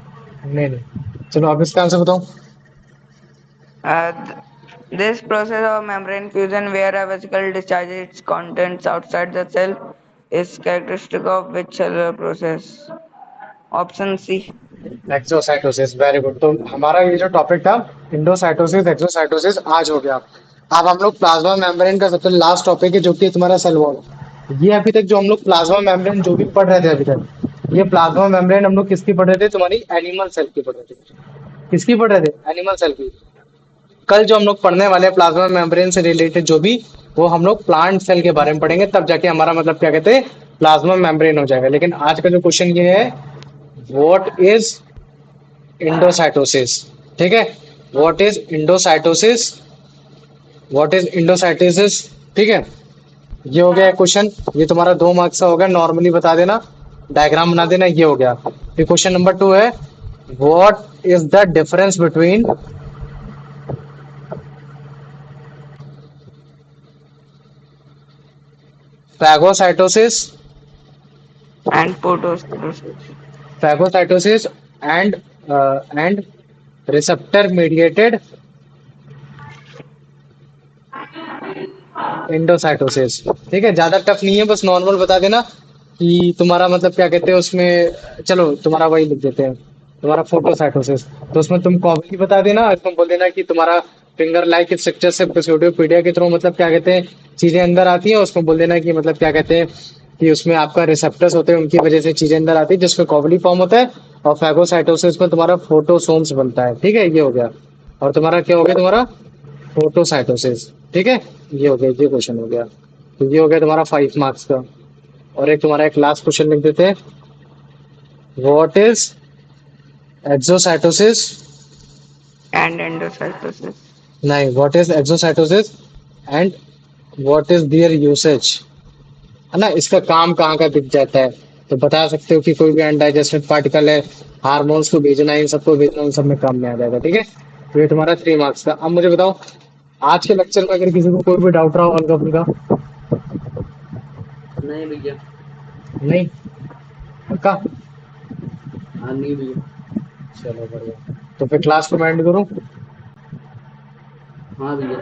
नहीं नहीं, चलो आप इसका आंसर बताओ। This process of membrane fusion, where a vesicle discharges its contents outside the cell, is characteristic of which cellular process? Option C. Exocytosis, very good. तो हमारा ये जो टॉपिक था, इंडोसाइटोसिस एक्सोसाइटोसिस, आज हो गया। अब हम लोग प्लाज्मा मेम्ब्रेन का सबसे लास्ट टॉपिक है, जो कि तुम्हारा सेल वॉल। ये अभी तक जो हम लोग प्लाज्मा मेम्ब्रेन जो भी पढ़ रहे थे अभी तक, ये प्लाज्मा मेम्ब्रेन हम लोग किसकी पढ़ रहे थे? तुम्हारी एनिमल सेल की पढ़ रहे थे। किसकी पढ़ रहे थे? एनिमल सेल की। कल जो हम लोग पढ़ने वाले हैं प्लाज्मा मेम्ब्रेन से रिलेटेड जो भी, वो हम लोग प्लांट सेल के बारे में पढ़ेंगे, तब जाके हमारा मतलब क्या कहते हैं, प्लाज्मा मेम्ब्रेन हो जाएगा। लेकिन आज का जो क्वेश्चन ये है, व्हाट इज इंडोसाइटोसिस? ठीक है, what is endocytosis? What is endocytosis? ठीक है, ये हो गया क्वेश्चन। ये तुम्हारा 2 मार्क्स का होगा, नॉर्मली बता देना, डायग्राम बना देना। ये हो गया। फिर क्वेश्चन नंबर 2 है, what is the difference between phagocytosis And photocytosis. Phagocytosis and and receptor mediated endocytosis? ठीक है, ज्यादा टफ नहीं है, बस नॉर्मल बता देना कि तुम्हारा मतलब क्या कहते हैं उसमें। चलो तुम्हारा वही लिख देते हैं, तुम्हारा फोटोसाइटोसिस। तो उसमें तुम कॉपी बता देना, इसमें बोल देना कि तुम्हारा फिंगर लाइक स्ट्रक्चर से प्सोडियोपीडिया के थ्रू मतलब क्या कहते हैं चीजें अंदर आती हैं। उसमें बोल देना कि मतलब क्या कहते हैं कि उसमें आपका रिसेप्टर्स होते हैं, उनकी वजह से चीजें अंदर आती है, जिसमें कॉवली फॉर्म होता है। और फैगोसाइटोसिस में तुम्हारा फोटोसोम्स बनता है। ठीक है, ये हो गया। और तुम्हारा क्या हो गया? तुम्हारा फोटोसाइटोसिस। ठीक है, ये हो गया, ये क्वेश्चन हो गया। तो ये हो गया तुम्हारा 5 मार्क्स का। और एक तुम्हारा एक लास्ट क्वेश्चन लिख देते हैं, what is exocytosis? And endocytosis. नहीं, what is exocytosis and what is their usage? है ना, इसका काम कहाँ का दिख जाता है? तो बता सकते हो कि कोई भी अनडाइजेस्टेड पार्टिकल है, हार्मोन्स को भेजना, इन सबको भेजना, उन सब में काम में आ जाएगा। ठीक है, तो ये तुम्हारा 3 मार्क्स का। अब मुझे बताओ, आज के लेक्चर में अगर किसी को कोई भी डाउट रहा हो हल्का फुल्का? नहीं भैया। नहीं? पक्का? हाँ नहीं भैया। चलो बढ़िया। तो फिर क्लास को एंड करूँ? हाँ भैया।